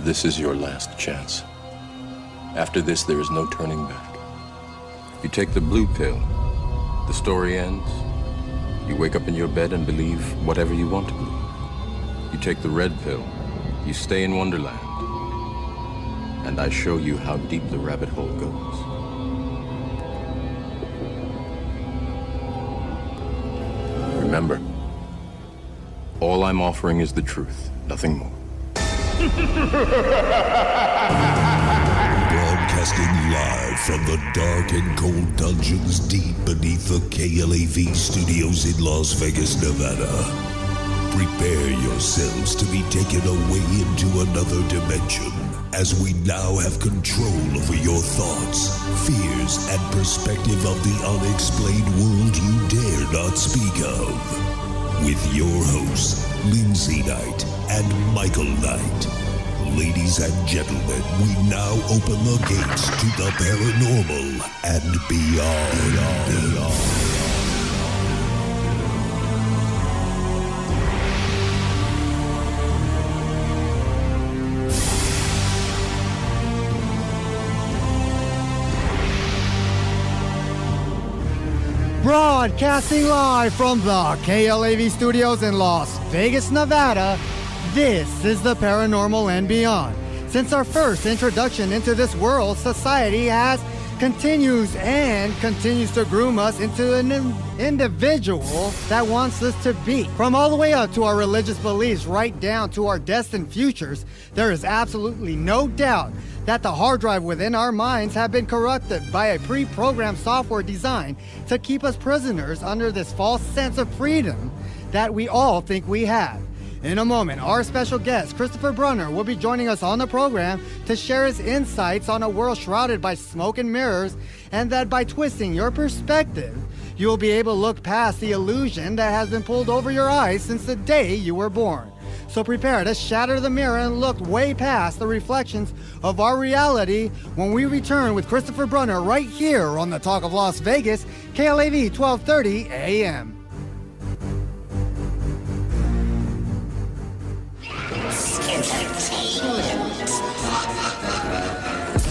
This is your last chance. After this, there is no turning back. If you take the blue pill, the story ends. You wake up in your bed and believe whatever you want to believe. You take the red pill, you stay in Wonderland, and I show you how deep the rabbit hole goes. Remember, all I'm offering is the truth, nothing more. Broadcasting live from the dark and cold dungeons deep beneath the KLAV studios in Las Vegas, Nevada. Prepare yourselves to be taken away into another dimension as we now have control over your thoughts, fears, and perspective of the unexplained world you dare not speak of. With your hosts, Lindsay Knight and Michael Knight. Ladies and gentlemen, we now open the gates to the paranormal and beyond. Broadcasting live from the KLAV studios in Las Vegas, Nevada, this is the Paranormal and Beyond. Since our first introduction into this world, society continues to groom us into an individual that wants us to be. From all the way up to our religious beliefs, right down to our destined futures, there is absolutely no doubt that the hard drive within our minds have been corrupted by a pre-programmed software designed to keep us prisoners under this false sense of freedom that we all think we have. In a moment, our special guest, Christopher Brunner, will be joining us on the program to share his insights on a world shrouded by smoke and mirrors, and that by twisting your perspective, you will be able to look past the illusion that has been pulled over your eyes since the day you were born. So prepare to shatter the mirror and look way past the reflections of our reality when we return with Christopher Brunner right here on the Talk of Las Vegas, KLAV 1230 AM.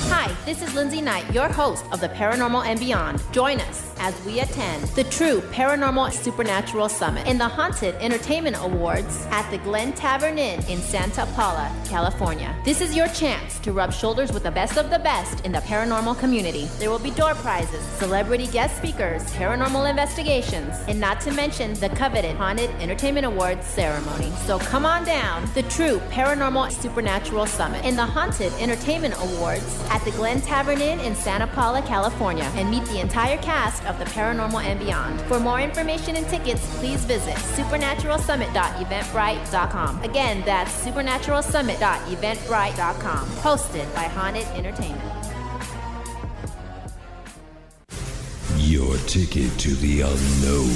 Hi, this is Lindsay Knight, your host of the Paranormal and Beyond. Join us as we attend the True Paranormal Supernatural Summit and the Haunted Entertainment Awards at the Glen Tavern Inn in Santa Paula, California. This is your chance to rub shoulders with the best of the best in the paranormal community. There will be door prizes, celebrity guest speakers, paranormal investigations, and not to mention the coveted Haunted Entertainment Awards ceremony. So come on down, the True Paranormal Supernatural Summit and the Haunted Entertainment Awards at the Glen Tavern Inn in Santa Paula, California, and meet the entire cast of the Paranormal and Beyond. For more information and tickets, please visit supernaturalsummit.eventbrite.com. Again, that's supernaturalsummit.eventbrite.com. Hosted by Haunted Entertainment. Your ticket to the unknown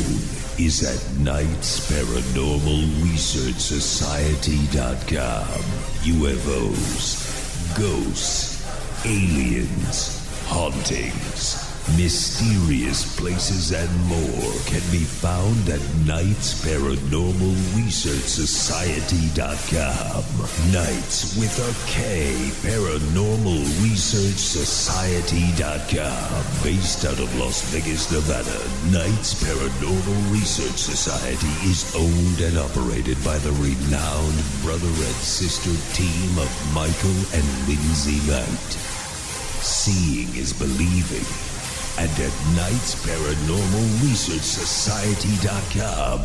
is at knightsParanormalResearchSociety.com. UFOs, ghosts, aliens, hauntings, mysterious places, and more can be found at knightsParanormalResearchSociety.com. Knights with a K, ParanormalResearchSociety.com. Based out of Las Vegas, Nevada, Knights Paranormal Research Society is owned and operated by the renowned brother and sister team of Michael and Lindsay Knight. Seeing is believing. And at knightsParanormalResearchSociety.com,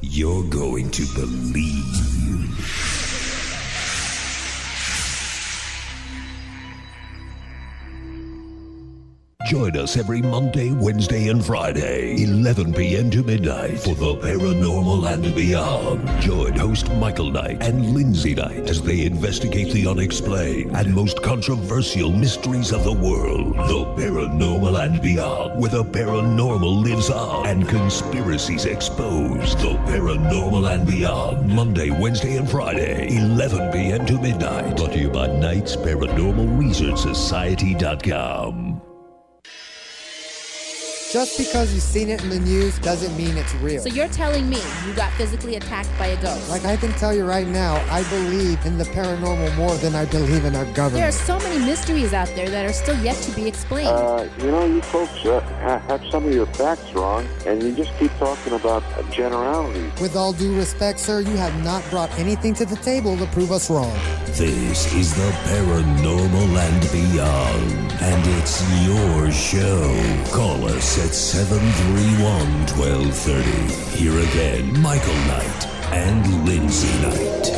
you're going to believe. Join us every Monday, Wednesday, and Friday, 11 p.m. to midnight for the Paranormal and Beyond. Join host Michael Knight and Lindsay Knight as they investigate the unexplained and most controversial mysteries of the world. The Paranormal and Beyond, where the paranormal lives on and conspiracies exposed. The Paranormal and Beyond, Monday, Wednesday, and Friday, 11 p.m. to midnight. Brought to you by Knights Paranormal Research Society.com. just because you've seen it in the news doesn't mean it's real. So you're telling me you got physically attacked by a ghost? Like, I can tell you right now, I believe in the paranormal more than I believe in our government. There are so many mysteries out there that are still yet to be explained. You folks have some of your facts wrong, and you just keep talking about generalities. With all due respect, sir, you have not brought anything to the table to prove us wrong. This is the Paranormal and Beyond, and it's your show. Call us at 731-1230. Here again, Michael Knight and Lindsay Knight.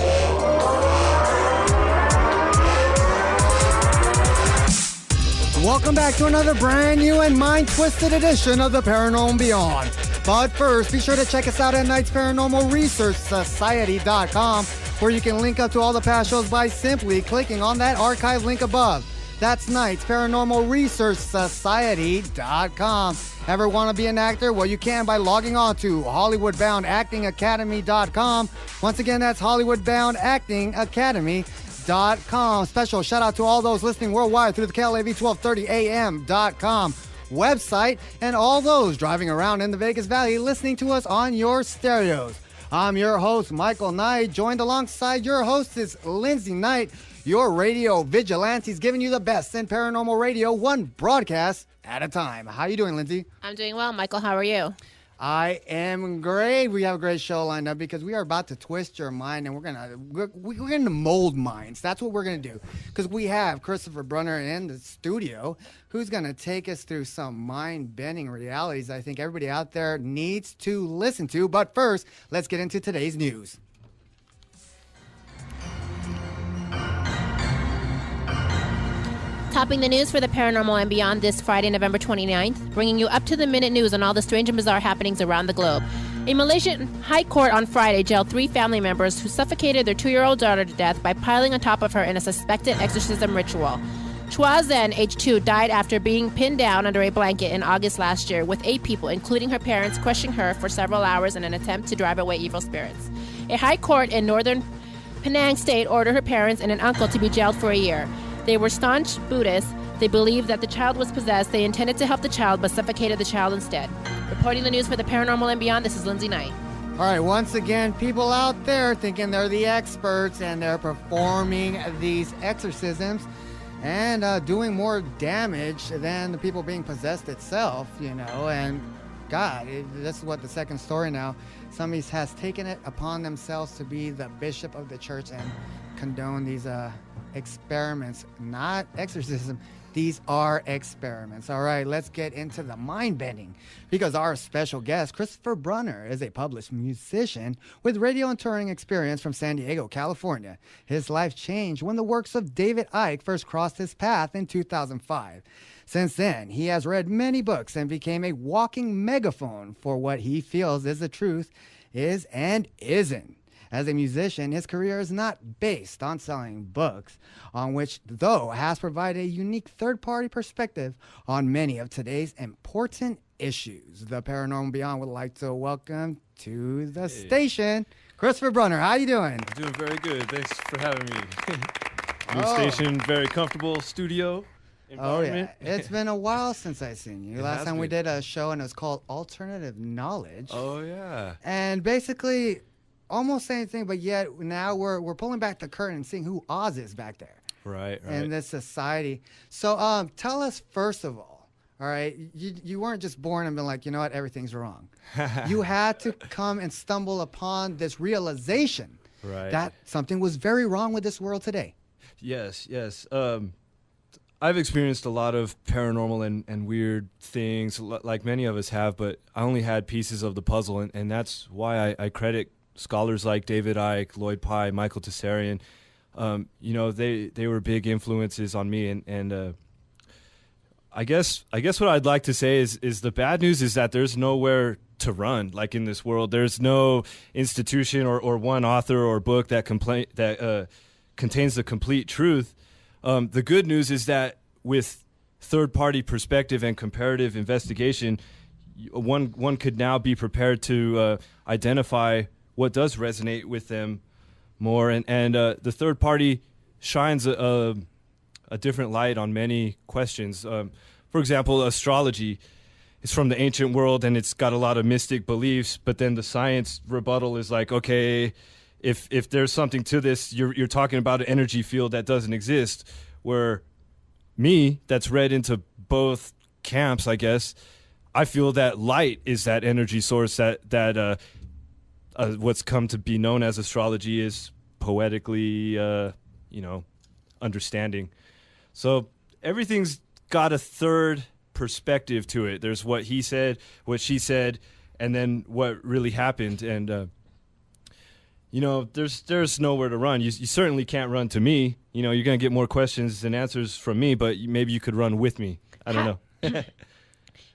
Welcome back to another brand new and mind-twisted edition of the Paranormal and Beyond. But first, be sure to check us out at Knight's Paranormal Research Society.com, where you can link up to all the past shows by simply clicking on that archive link above. That's Knight's Paranormal Research Society.com. Ever want to be an actor? Well, you can by logging on to HollywoodBoundActingAcademy.com. Once again, that's HollywoodBoundActingAcademy.com. Special shout out to all those listening worldwide through the KLAV1230am.com website, and all those driving around in the Vegas Valley listening to us on your stereos. I'm your host, Michael Knight, joined alongside your hostess, Lindsay Knight, your radio vigilantes, giving you the best in paranormal radio, one broadcast at a time. How you doing, Lindsay? I'm doing well. Michael, how are you? I am great. We have a great show lined up because we are about to twist your mind, and we're gonna mold minds. That's what we're gonna do, because we have Christopher Brunner in the studio, who's gonna take us through some mind-bending realities I think everybody out there needs to listen to. But first, let's get into today's news. Topping the news for the Paranormal and Beyond this Friday, November 29th, bringing you up-to-the-minute news on all the strange and bizarre happenings around the globe. A Malaysian high court on Friday jailed 3 family members who suffocated their 2-year-old daughter to death by piling on top of her in a suspected exorcism ritual. Chua Zen, age 2, died after being pinned down under a blanket in August last year, with 8 people, including her parents, questioning her for several hours in an attempt to drive away evil spirits. A high court in northern Penang State ordered her parents and an uncle to be jailed for a year. They were staunch Buddhists. They believed that the child was possessed. They intended to help the child, but suffocated the child instead. Reporting the news for the Paranormal and Beyond, this is Lindsay Knight. All right, once again, people out there thinking they're the experts and they're performing these exorcisms and doing more damage than the people being possessed itself, and God, this is what the second story now. Somebody has taken it upon themselves to be the bishop of the church and condone these experiments, not exorcism. These are experiments. All right, let's get into the mind-bending, because our special guest, Christopher Brunner, is a published musician with radio and touring experience from San Diego, California. His life changed when the works of David Icke first crossed his path in 2005. Since then, he has read many books and became a walking megaphone for what he feels is the truth, is and isn't. As a musician, his career is not based on selling books, on which, though, has provided a unique third-party perspective on many of today's important issues. The Paranormal Beyond would like to welcome to the station, Christopher Brunner. How you doing? I'm doing very good. Thanks for having me. New station, very comfortable studio environment. Oh, yeah. It's been a while since I've seen you. Last time we did a show, and it was called Alternative Knowledge. Oh, yeah. And basically almost same thing, but yet now we're pulling back the curtain and seeing who Oz is back there. Right. In this society. So tell us, first of all right, you weren't just born and been like, you know what, everything's wrong. You had to come and stumble upon this realization that something was very wrong with this world today. Yes. I've experienced a lot of paranormal and weird things, like many of us have, but I only had pieces of the puzzle, and that's why I credit scholars like David Icke, Lloyd Pye, Michael Tessarian. They were big influences on me, and I guess what I'd like to say is the bad news is that there's nowhere to run. Like in this world, there's no institution or one author or book that contains the complete truth. The good news is that with third-party perspective and comparative investigation, one could now be prepared to identify what does resonate with them more, and the third party shines a different light on many questions. For example, astrology. it's from the ancient world and it's got a lot of mystic beliefs, but then the science rebuttal is like, okay, if there's something to this, you're talking about an energy field that doesn't exist. Where me, that's read into both camps, I guess, I feel that light is that energy source that what's come to be known as astrology is poetically, understanding. So everything's got a third perspective to it. There's what he said, what she said, and then what really happened. And there's nowhere to run. You certainly can't run to me. You're gonna get more questions than answers from me, but maybe you could run with me. I don't know.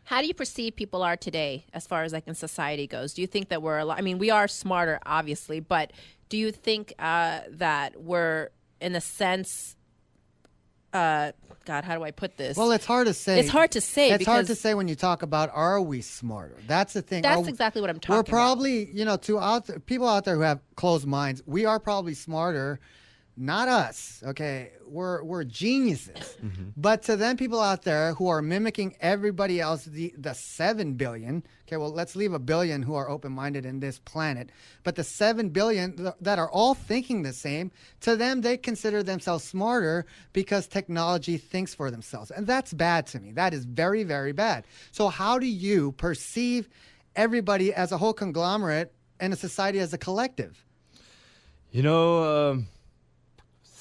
How do you perceive people are today as far as like in society goes? Do you think that we're we are smarter, obviously, but do you think that we're, in a sense, God, how do I put this? Well, it's hard to say. It's hard to say. It's hard to say when you talk about, are we smarter? That's the thing. That's exactly what I'm talking about. We're probably, people out there who have closed minds, we are probably smarter. Not us, okay? We're geniuses. Mm-hmm. But to them people out there who are mimicking everybody else, the 7 billion, okay, well, let's leave 1 billion who are open-minded in this planet, but the 7 billion that are all thinking the same, to them, they consider themselves smarter because technology thinks for themselves. And that's bad to me. That is very, very bad. So how do you perceive everybody as a whole conglomerate and a society as a collective?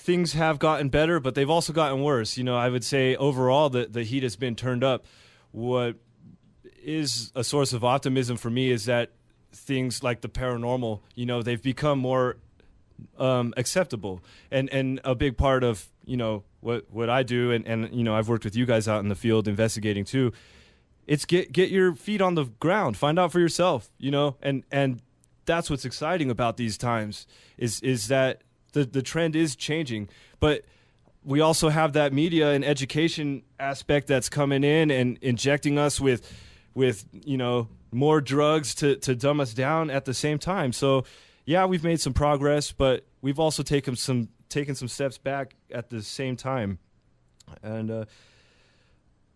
Things have gotten better, but they've also gotten worse. I would say overall the heat has been turned up. What is a source of optimism for me is that things like the paranormal, they've become more acceptable. And a big part of, what I do, and I've worked with you guys out in the field investigating too, it's get your feet on the ground, find out for yourself, and that's what's exciting about these times is that the trend is changing, but we also have that media and education aspect that's coming in and injecting us with more drugs to dumb us down at the same time. So yeah, we've made some progress, but we've also taken some steps back at the same time. And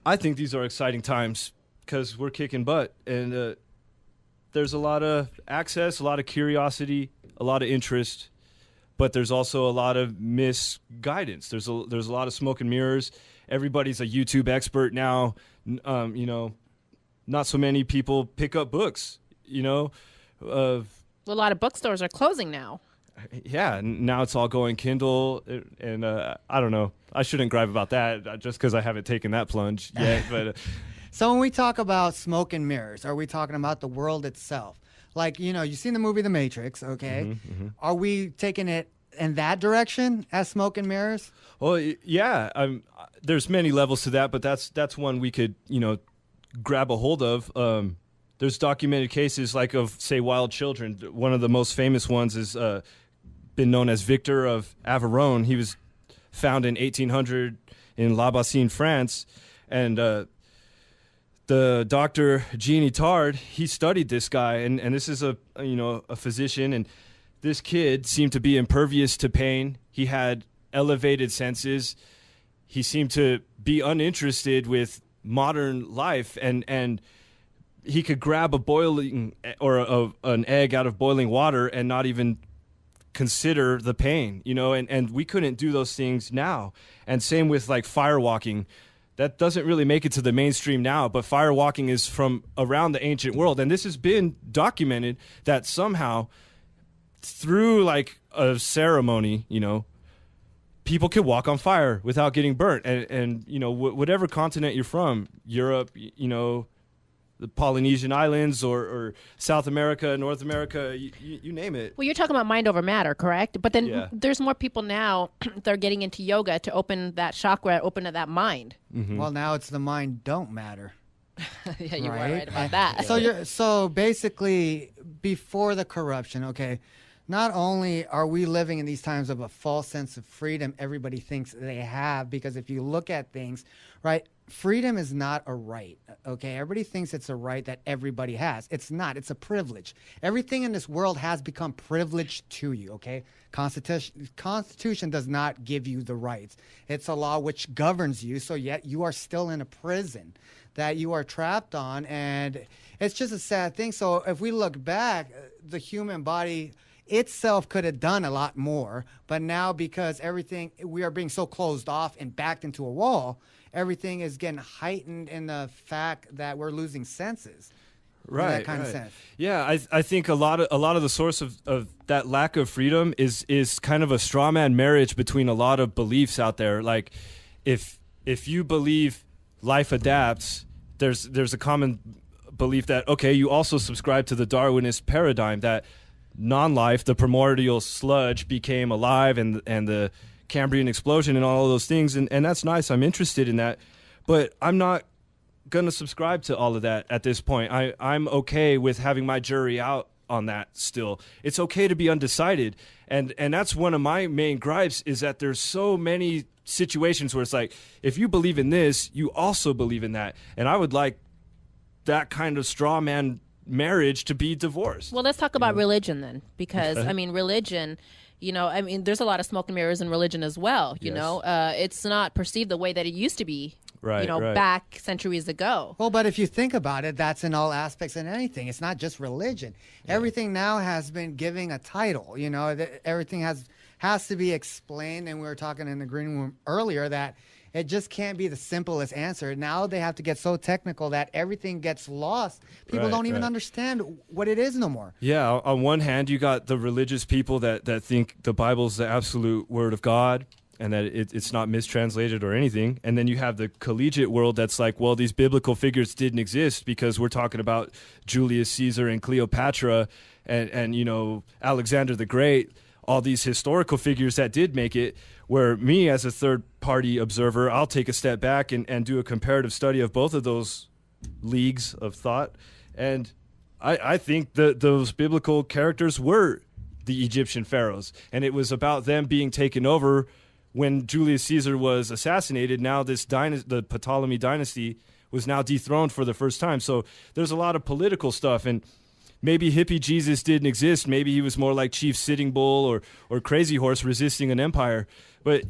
I think these are exciting times because we're kicking butt, and there's a lot of access, a lot of curiosity, a lot of interest. But there's also a lot of misguidance. There's a lot of smoke and mirrors. Everybody's a YouTube expert now. Not so many people pick up books. A lot of bookstores are closing now. Yeah, now it's all going Kindle, and I don't know. I shouldn't gripe about that just because I haven't taken that plunge yet. But so when we talk about smoke and mirrors, are we talking about the world itself? Like, you've seen the movie The Matrix, okay? Mm-hmm, mm-hmm. Are we taking it in that direction as smoke and mirrors? Well, yeah. There's many levels to that, but that's one we could, grab a hold of. There's documented cases like of, say, wild children. One of the most famous ones is been known as Victor of Aveyron. He was found in 1800 in La Bassine, France, and the doctor Jean Itard, he studied this guy, and this is a physician, and this kid seemed to be impervious to pain. He had elevated senses. He seemed to be uninterested with modern life, and he could grab a boiling or an egg out of boiling water and not even consider the pain, and we couldn't do those things now. And same with like fire walking. That doesn't really make it to the mainstream now, but fire walking is from around the ancient world. And this has been documented that somehow through like a ceremony, people can walk on fire without getting burnt. And whatever continent you're from, Europe, the Polynesian Islands or South America, North America, you name it. Well, you're talking about mind over matter, correct? But then there's more people now that are getting into yoga to open that chakra, open to that mind. Mm-hmm. Well, now it's the mind don't matter. Yeah, you are right about that. So basically, before the corruption, okay, not only are we living in these times of a false sense of freedom everybody thinks they have, because if you look at things, right, freedom is not a right, okay? Everybody thinks it's a right that everybody has. It's not. It's a privilege. Everything in this world has become privileged to you, okay? Constitution does not give you the rights. It's a law which governs you, so yet you are still in a prison that you are trapped on, and it's just a sad thing. So if we look back, the human body itself could have done a lot more, but now because we are being so closed off and backed into a wall, everything is getting heightened in the fact that we're losing senses. Right, in that kind of sense. Yeah, I think a lot of the source of that lack of freedom is kind of a straw man marriage between a lot of beliefs out there. Like, if you believe life adapts, there's a common belief that, okay, you also subscribe to the Darwinist paradigm that non-life, the primordial sludge, became alive, and the Cambrian explosion and all of those things, and that's nice. I'm interested in that, but I'm not going to subscribe to all of that at this point. I'm okay with having my jury out on that still. It's okay to be undecided, and that's one of my main gripes, is that there's so many situations where it's like, if you believe in this, you also believe in that, and I would like that kind of straw man marriage to be divorced. Well, let's talk about religion then, because I mean, religion, there's a lot of smoke and mirrors in religion as well. You know, it's not perceived the way that it used to be. Right, back centuries ago. Well, but if you think about it, that's in all aspects in anything. It's not just religion. Yeah. Everything now has been giving a title. Everything has to be explained. And we were talking in the green room earlier that it just can't be the simplest answer. Now they have to get so technical that everything gets lost. People don't even understand what it is no more. Yeah, on one hand, you got the religious people that think the Bible's the absolute word of God, and that it's not mistranslated or anything. And then you have the collegiate world that's like, well, these biblical figures didn't exist because we're talking about Julius Caesar and Cleopatra and Alexander the Great, all these historical figures that did make it, where me as a third-party observer, I'll take a step back and do a comparative study of both of those leagues of thought. And I think that those biblical characters were the Egyptian pharaohs, and it was about them being taken over when Julius Caesar was assassinated. Now the Ptolemy dynasty was now dethroned for the first time. So there's a lot of political stuff, and maybe hippie Jesus didn't exist. Maybe he was more like Chief Sitting Bull or Crazy Horse resisting an empire. But,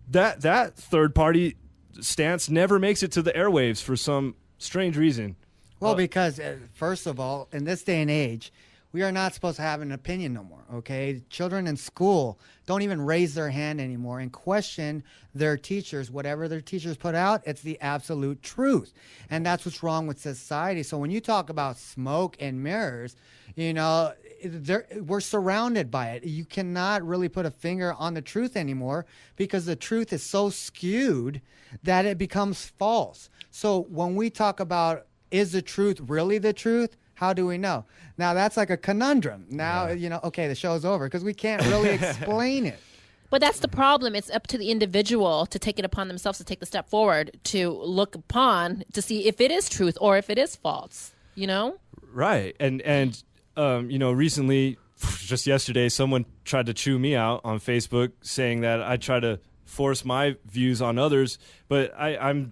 that third-party stance never makes it to the airwaves for some strange reason. Well, because, first of all, in this day and age, we are not supposed to have an opinion no more, okay? Children in school don't even raise their hand anymore and question their teachers. Whatever their teachers put out, it's the absolute truth. And that's what's wrong with society. So when you talk about smoke and mirrors, we're surrounded by it. You cannot really put a finger on the truth anymore because the truth is so skewed that it becomes false. So when we talk about, is the truth really the truth? How do we know? Now, that's like a conundrum. Now, okay, the show's over because we can't really explain it. But that's the problem. It's up to the individual to take it upon themselves to take the step forward to look upon to see if it is truth or if it is false, Right. And recently, just yesterday, someone tried to chew me out on Facebook saying that I try to force my views on others, but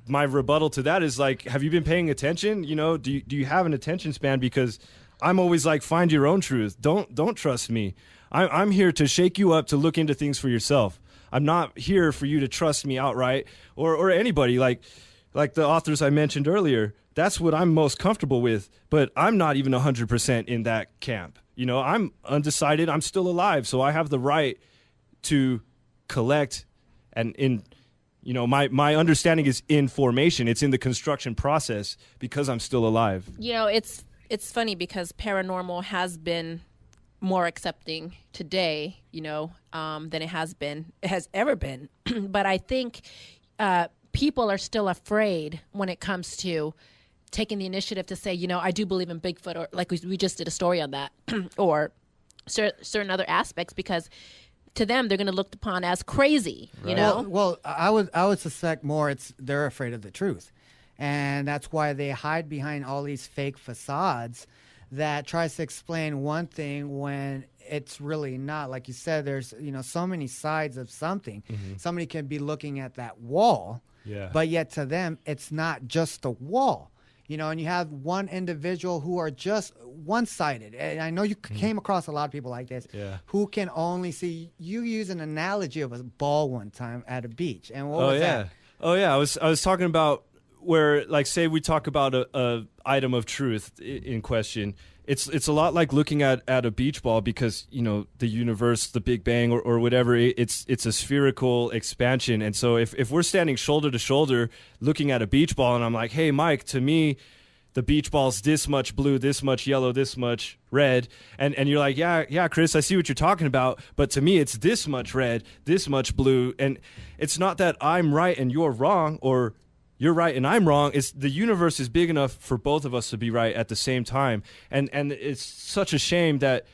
my rebuttal to that is like, have you been paying attention? Do you have an attention span? Because I'm always like, find your own truth. Don't trust me. I'm here to shake you up to look into things for yourself. I'm not here for you to trust me outright or anybody like the authors I mentioned earlier. That's what I'm most comfortable with, but I'm not even 100% in that camp. I'm undecided. I'm still alive, so I have the right to collect. And my understanding is in formation. It's in the construction process because I'm still alive. It's funny because paranormal has been more accepting today, than it has ever been. But I think people are still afraid when it comes to taking the initiative to say, I do believe in Bigfoot, or like we just did a story on that, or certain other aspects, because to them, they're going to look upon as crazy, Well, I would suspect more they're afraid of the truth. And that's why they hide behind all these fake facades that tries to explain one thing when it's really not. Like you said, there's, so many sides of something. Mm-hmm. Somebody can be looking at that wall Yeah. But yet to them, it's not just a wall. And you have one individual who are just one-sided. And I know you came across a lot of people like this who can only see. You use an analogy of a ball one time at a beach. And what was that? Oh, yeah. I was talking about where, like, say we talk about a item of truth in question. It's a lot like looking at a beach ball because, the universe, the Big Bang or whatever, it's a spherical expansion. And so if we're standing shoulder to shoulder looking at a beach ball and I'm like, hey, Mike, to me, the beach ball's this much blue, this much yellow, this much red. And you're like, yeah, Chris, I see what you're talking about. But to me, it's this much red, this much blue. And it's not that I'm right and you're wrong or you're right and I'm wrong. It's the universe is big enough for both of us to be right at the same time. And it's such a shame that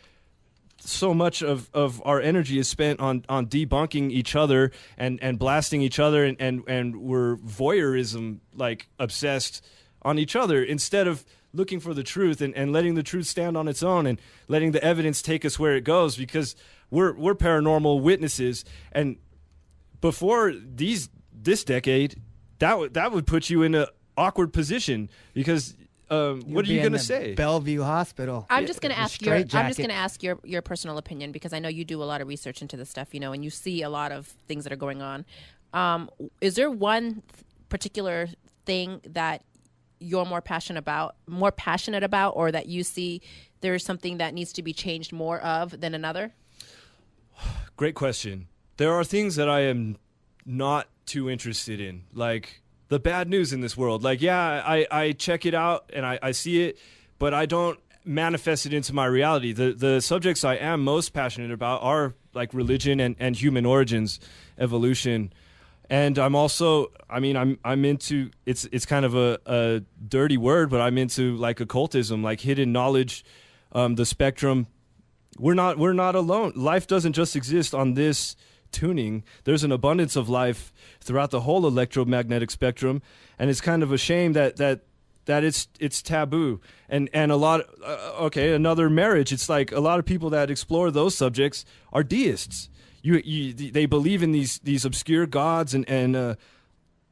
so much of our energy is spent on debunking each other and blasting each other and we're voyeurism like obsessed on each other instead of looking for the truth and letting the truth stand on its own and letting the evidence take us where it goes because we're paranormal witnesses. And before this decade, that would put you in an awkward position because what are you going to say? Bellevue Hospital. I'm just going to ask your personal opinion because I know you do a lot of research into this stuff, and you see a lot of things that are going on. Is there one particular thing that you're more passionate about, or that you see there is something that needs to be changed more of than another? Great question. There are things that I am not too interested in, like the bad news in this world. Like, I check it out and I see it, but I don't manifest it into my reality. The subjects I am most passionate about are like religion and human origins, evolution. And I'm also, I'm into, it's kind of a dirty word, but I'm into like occultism, like hidden knowledge, the spectrum. We're not alone. Life doesn't just exist on this tuning. There's an abundance of life throughout the whole electromagnetic spectrum, and it's kind of a shame that it's taboo. And a lot. Another marriage. It's like a lot of people that explore those subjects are deists. They believe in these obscure gods, and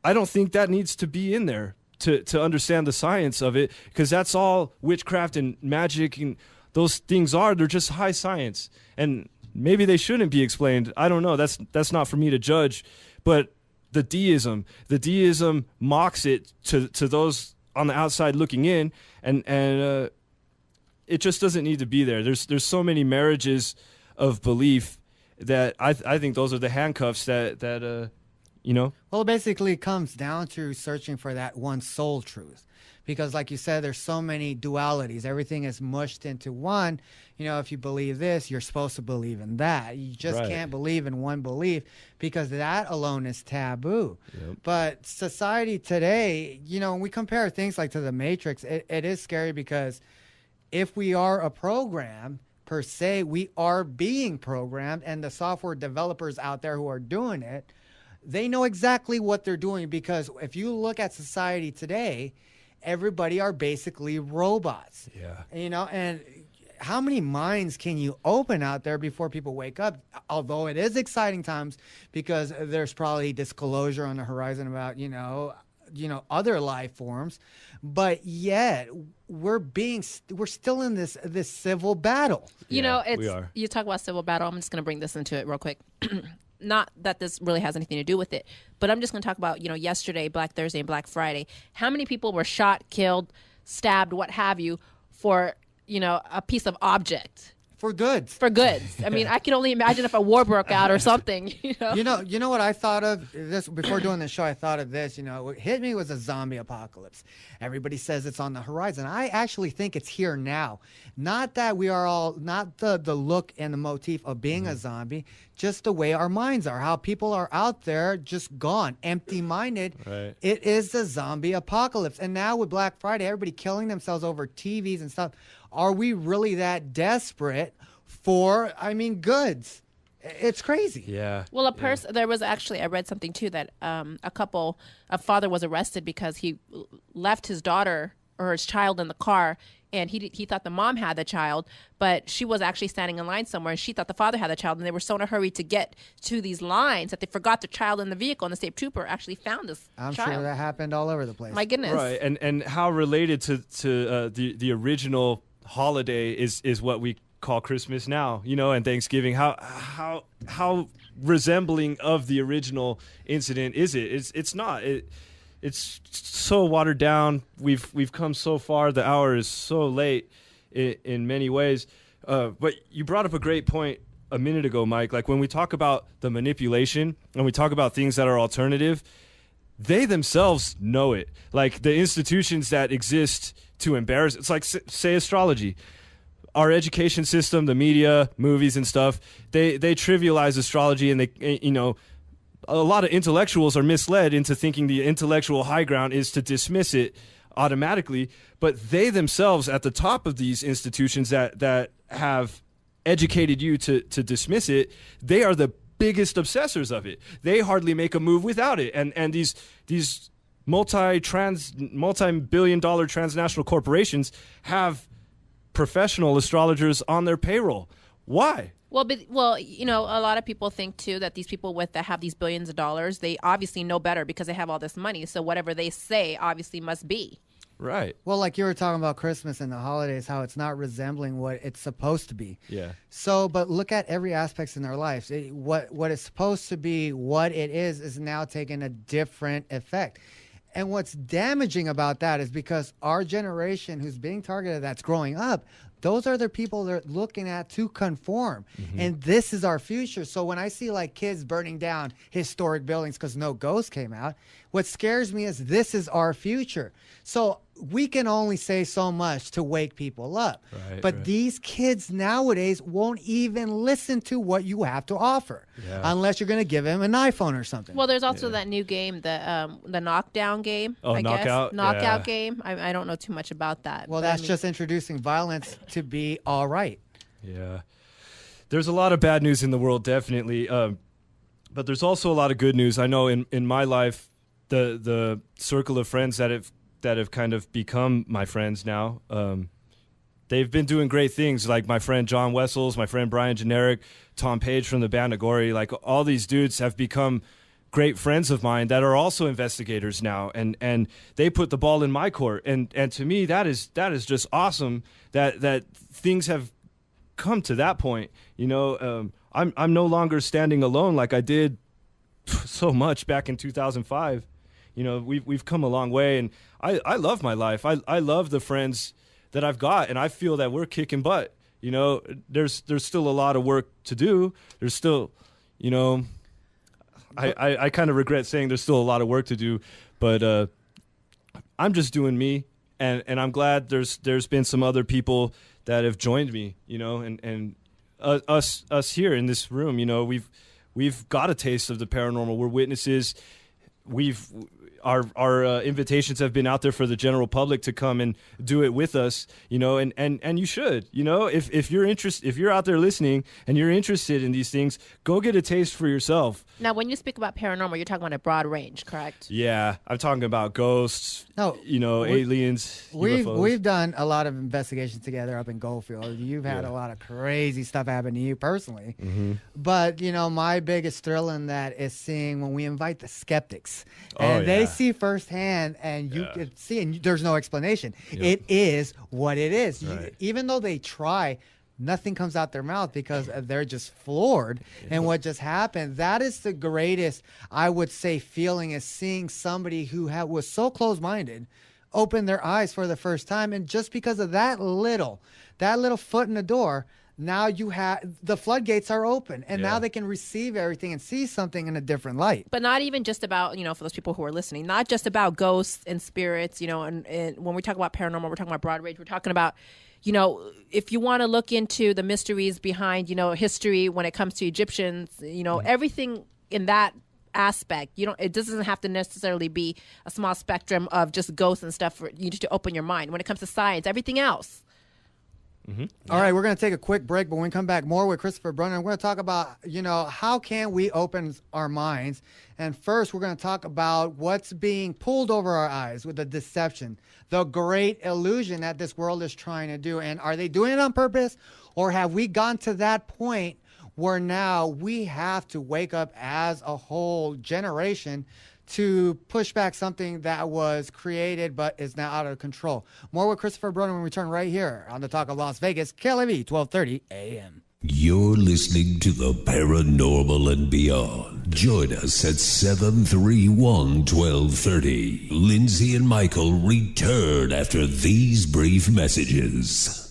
I don't think that needs to be in there to understand the science of it, because that's all witchcraft and magic and those things they're just high science, and maybe they shouldn't be explained. I don't know. That's not for me to judge. But the deism mocks it to those on the outside looking in, and it just doesn't need to be there. There's so many marriages of belief that I think those are the handcuffs that Well, it basically comes down to searching for that one soul truth. Because like you said, there's so many dualities. Everything is mushed into one. If you believe this, you're supposed to believe in that. You just can't believe in one belief because that alone is taboo. Yep. But society today, when we compare things like to the Matrix, it is scary because if we are a program, per se, we are being programmed, and the software developers out there who are doing it, they know exactly what they're doing, because if you look at society today, everybody are basically robots. Yeah. And how many minds can you open out there before people wake up? Although it is exciting times because there's probably disclosure on the horizon about, other life forms, but yet we're still in this civil battle. We are. You talk about civil battle. I'm just going to bring this into it real quick. Not that this really has anything to do with it, but I'm just going to talk about, yesterday, Black Thursday and Black Friday. How many people were shot, killed, stabbed, what have you, for, a piece of object? For goods. I mean, I can only imagine if a war broke out or something. You know what I thought of this before doing this show? I thought of this. What hit me was a zombie apocalypse. Everybody says it's on the horizon. I actually think it's here now. Not that we are all, not the look and the motif of being a zombie, just the way our minds are. How people are out there just gone, empty-minded. Right. It is the zombie apocalypse. And now with Black Friday, everybody killing themselves over TVs and stuff. Are we really that desperate for, goods? It's crazy. Yeah. Well, there was actually, I read something too, that a father was arrested because he left his daughter or his child in the car. and he thought the mom had the child, but she was actually standing in line somewhere, and she thought the father had the child, and they were so in a hurry to get to these lines that they forgot the child in the vehicle, and the state trooper actually found this child. I'm sure that happened all over the place. My goodness. Right, and how related to the original holiday is what we call Christmas now, and Thanksgiving. How resembling of the original incident is it? It's not. It's so watered down. We've come so far. The hour is so late in many ways. But you brought up a great point a minute ago, Mike. Like when we talk about the manipulation and we talk about things that are alternative, they themselves know it. Like the institutions that exist to embarrass. It's like, say, astrology. Our education system, the media, movies and stuff, they trivialize astrology, and they, a lot of intellectuals are misled into thinking the intellectual high ground is to dismiss it automatically. But they themselves, at the top of these institutions that have educated you to dismiss it, they are the biggest obsessors of it. They hardly make a move without it. And these multi-billion-dollar transnational corporations have professional astrologers on their payroll. Why? Well, a lot of people think too that these people that have these billions of dollars, they obviously know better because they have all this money. So whatever they say obviously must be. Right. Well, like you were talking about Christmas and the holidays, how it's not resembling what it's supposed to be. Yeah. So, but look at every aspect in their lives. What is supposed to be, what it is now taking a different effect. And what's damaging about that is because our generation who's being targeted, that's growing up, those are the people they're looking at to conform. Mm-hmm. And this is our future. So when I see like kids burning down historic buildings because no ghost came out, what scares me is this is our future. So we can only say so much to wake people up. Right, but these kids nowadays won't even listen to what you have to offer unless you're going to give them an iPhone or something. Well, there's also that new game, the knockdown game. Oh, knockout? Knockout game. I don't know too much about that. Well, that's just introducing violence to be all right. Yeah. There's a lot of bad news in the world, definitely. But there's also a lot of good news. I know in my life, the circle of friends that have kind of become my friends now, they've been doing great things. Like my friend John Wessels, my friend Brian Generic, Tom Page from the band Agori. Like all these dudes have become great friends of mine that are also investigators now, and they put the ball in my court. And to me, that is just awesome that things have come to that point. I'm no longer standing alone like I did so much back in 2005. We've come a long way, and I love my life. I love the friends that I've got, and I feel that we're kicking butt. There's still a lot of work to do. There's still, I kind of regret saying there's still a lot of work to do, but I'm just doing me, and I'm glad there's been some other people that have joined me, and us here in this room, we've got a taste of the paranormal. We're witnesses. Our invitations have been out there for the general public to come and do it with us, and you should, if you're out there listening and you're interested in these things, go get a taste for yourself. Now, when you speak about paranormal, you're talking about a broad range, correct? Yeah, I'm talking about ghosts, aliens, UFOs. We've done a lot of investigations together up in Goldfield. You've had a lot of crazy stuff happen to you personally. Mm-hmm. But, my biggest thrill in that is seeing when we invite the skeptics. And they see firsthand, and you can see, and there's no explanation. Yep. It is what it is. Right. Even though they try, nothing comes out their mouth because they're just floored and what just happened. That is the greatest, I would say, feeling, is seeing somebody who was so close-minded open their eyes for the first time, and just because of that little foot in the door, now you have the floodgates are open, and now they can receive everything and see something in a different light. But not even just about, for those people who are listening, not just about ghosts and spirits, and when we talk about paranormal, we're talking about broad range. We're talking about, if you want to look into the mysteries behind, history when it comes to Egyptians, everything in that aspect, it doesn't have to necessarily be a small spectrum of just ghosts and stuff for you to open your mind. When it comes to science, everything else. All right, we're going to take a quick break, but when we come back, more with Christopher Brunner. We're going to talk about, how can we open our minds? And first, we're going to talk about what's being pulled over our eyes with the deception, the great illusion that this world is trying to do. And are they doing it on purpose, or have we gone to that point where now we have to wake up as a whole generation to push back something that was created but is now out of control? More with Christopher Brunner when we return right here on the Talk of Las Vegas, KLAV 1230 AM. You're listening to the Paranormal and Beyond. Join us at 731-1230. Lindsay and Michael return after these brief messages.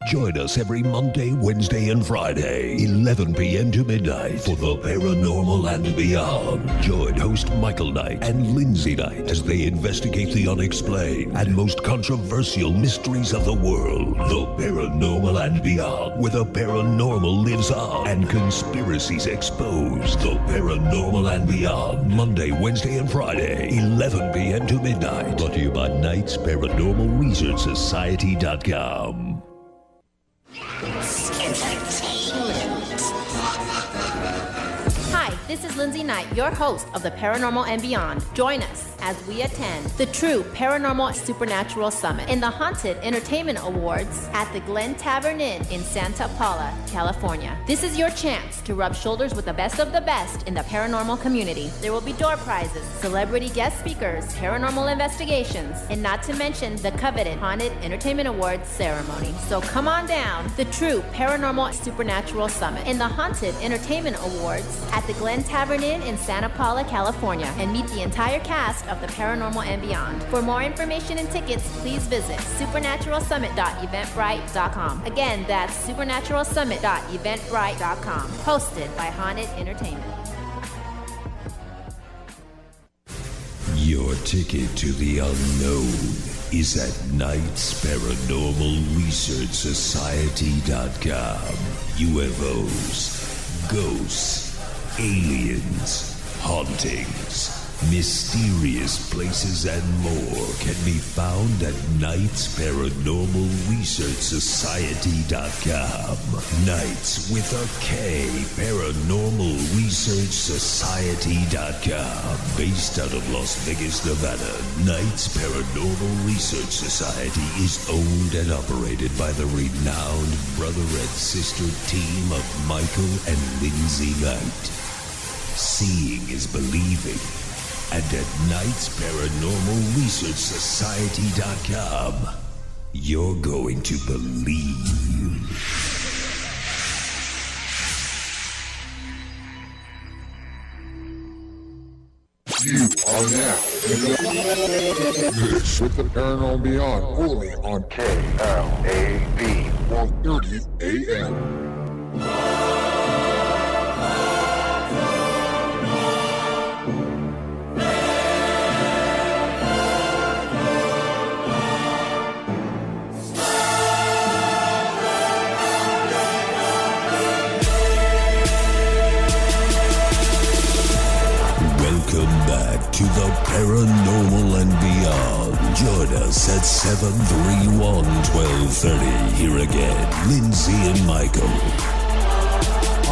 Join us every Monday, Wednesday, and Friday, 11 p.m. to midnight for the Paranormal and Beyond. Join host Michael Knight and Lindsay Knight as they investigate the unexplained and most controversial mysteries of the world. The Paranormal and Beyond, where the paranormal lives on and conspiracies exposed. The Paranormal and Beyond, Monday, Wednesday, and Friday, 11 p.m. to midnight. Brought to you by Knight's Paranormal Research Society.com. Hi, this is Lindsay Knight, your host of the Paranormal and Beyond. Join us as we attend the True Paranormal Supernatural Summit in the Haunted Entertainment Awards at the Glen Tavern Inn in Santa Paula, California. This is your chance to rub shoulders with the best of the best in the paranormal community. There will be door prizes, celebrity guest speakers, paranormal investigations, and not to mention the coveted Haunted Entertainment Awards ceremony. So come on down, the True Paranormal Supernatural Summit in the Haunted Entertainment Awards at the Glen Tavern Inn in Santa Paula, California, and meet the entire cast of the Paranormal and Beyond. For more information and tickets, please visit supernaturalsummit.eventbrite.com. Again, that's supernaturalsummit.eventbrite.com. Hosted by Haunted Entertainment. Your ticket to the unknown is at Knight's Paranormal Research Society.com. UFOs, ghosts, aliens, hauntings, mysterious places, and more can be found at Knight's Paranormal Research Society.com. Knights with a K, Paranormal Research Society.com. Based out of Las Vegas, Nevada, Knights Paranormal Research Society is owned and operated by the renowned brother and sister team of Michael and Lindsay Knight. Seeing is believing. And at Knight's Paranormal Research Society.com, you're going to believe. You are now in the This with the Paranormal Beyond, only on KLAV 1:30 AM. Welcome back to the Paranormal and Beyond. Join us at 731-1230. Here again, Lindsay and Michael.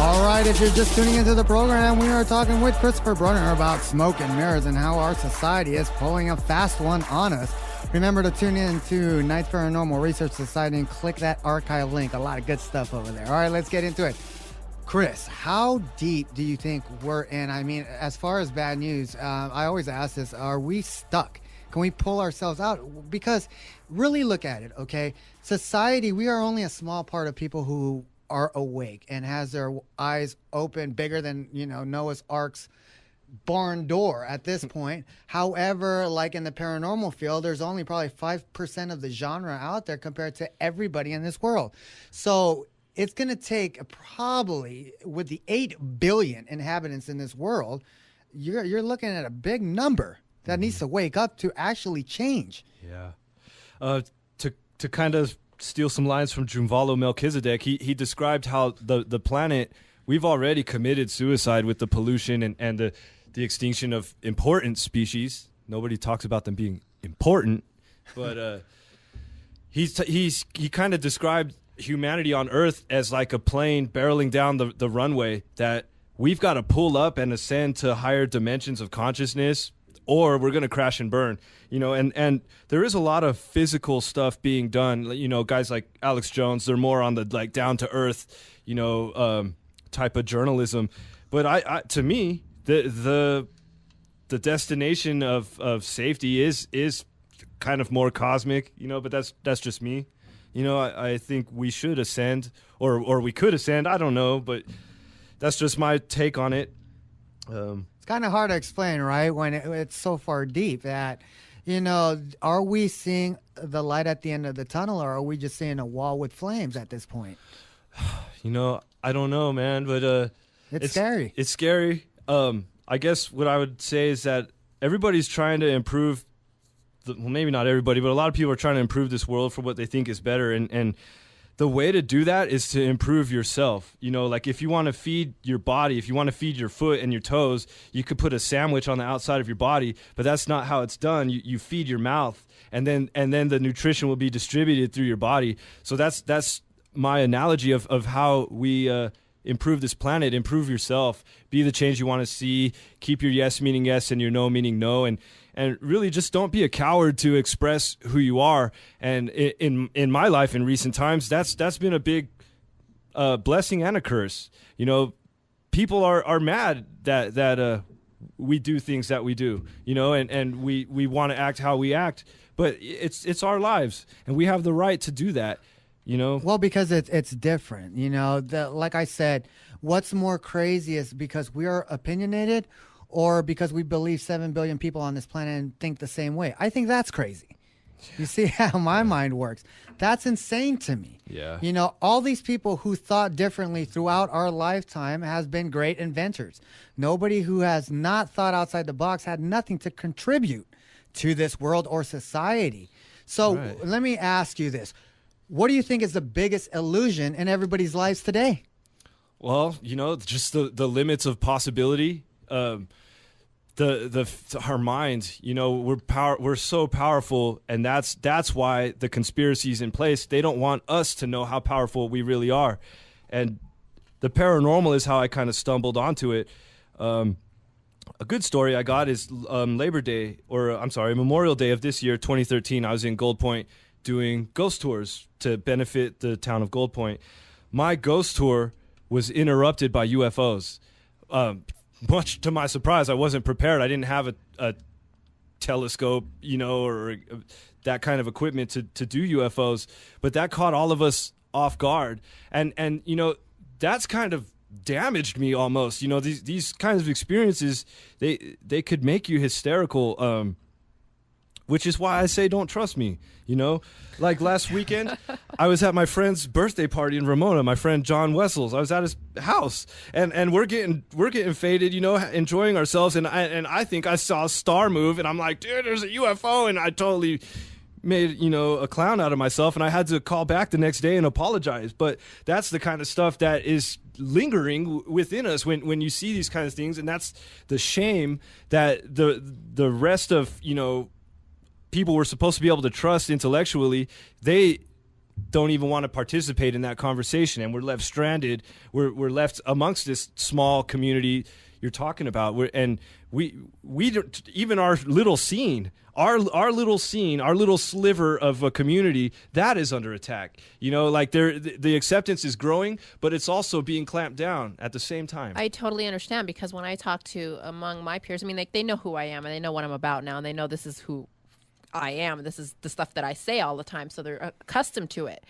All right, if you're just tuning into the program, we are talking with Christopher Brunner about smoke and mirrors and how our society is pulling a fast one on us. Remember to tune in to Knight's Paranormal Research Society and click that archive link. A lot of good stuff over there. All right, let's get into it. Chris, how deep do you think we're in? I mean, as far as bad news, I always ask this, are we stuck? Can we pull ourselves out? Because really look at it, okay? Society, we are only a small part of people who are awake and has their eyes open bigger than, Noah's Ark's barn door at this point. However, like in the paranormal field, there's only probably 5% of the genre out there compared to everybody in this world. So it's going to take probably, with the 8 billion inhabitants in this world, you're looking at a big number that needs to wake up to actually change. Yeah. To kind of steal some lines from Jumvalo Melchizedek, he described how the planet, we've already committed suicide with the pollution and the extinction of important species. Nobody talks about them being important, but he kind of described humanity on Earth as like a plane barreling down the runway, that we've got to pull up and ascend to higher dimensions of consciousness, or we're going to crash and burn, and there is a lot of physical stuff being done. Guys like Alex Jones, they're more on the like down to earth, type of journalism. But I to me, the destination of safety is kind of more cosmic, but that's just me. I think we should ascend, or we could ascend. I don't know, but that's just my take on it. It's kind of hard to explain, right? When it's so far deep that, are we seeing the light at the end of the tunnel, or are we just seeing a wall with flames at this point? I don't know, man, but it's scary. It's scary. I guess what I would say is that everybody's trying to improve. Well, maybe not everybody, but a lot of people are trying to improve this world for what they think is better. And the way to do that is to improve yourself. Like if you want to feed your body, if you want to feed your foot and your toes, you could put a sandwich on the outside of your body, but that's not how it's done. You feed your mouth, and then the nutrition will be distributed through your body. So that's my analogy of how we improve this planet. Improve yourself, be the change you want to see, keep your yes meaning yes and your no meaning no, and really just don't be a coward to express who you are. And in my life in recent times, that's been a big blessing and a curse. People are mad that we do things that we do, and we want to act how we act, but it's our lives and we have the right to do that. Well, because it's different. Like I said, what's more crazy is because we are opinionated, or because we believe 7 billion people on this planet and think the same way. I think that's crazy. You see how my mind works. That's insane to me. Yeah. All these people who thought differently throughout our lifetime has been great inventors. Nobody who has not thought outside the box had nothing to contribute to this world or society. So Let me ask you this. What do you think is the biggest illusion in everybody's lives today? Well, just the limits of possibility. Our minds, we're so powerful, and that's why the conspiracy's in place. They don't want us to know how powerful we really are, and the paranormal is how I kind of stumbled onto it. A good story I got is Memorial Day of this year, 2013. I was in Gold Point doing ghost tours to benefit the town of Gold Point. My ghost tour was interrupted by UFOs. Much to my surprise, I wasn't prepared. I didn't have a telescope, or that kind of equipment to do UFOs. But that caught all of us off guard. And that's kind of damaged me almost. These kinds of experiences, they could make you hysterical, which is why I say don't trust me. Like last weekend, I was at my friend's birthday party in Ramona. My friend John Wessels. I was at his house, and we're getting faded, enjoying ourselves. And I think I saw a star move, and I'm like, dude, there's a UFO, and I totally made a clown out of myself, and I had to call back the next day and apologize. But that's the kind of stuff that is lingering within us when you see these kinds of things, and that's the shame that the rest of people we're supposed to be able to trust intellectually, they don't even want to participate in that conversation, and we're left stranded. We're left amongst this small community you're talking about. We even our little scene, our little sliver of a community, that is under attack. Like the acceptance is growing, but it's also being clamped down at the same time. I totally understand, because when I talk to among my peers, they know who I am and they know what I'm about now, and they know this is who I am. This is the stuff that I say all the time, so they're accustomed to it.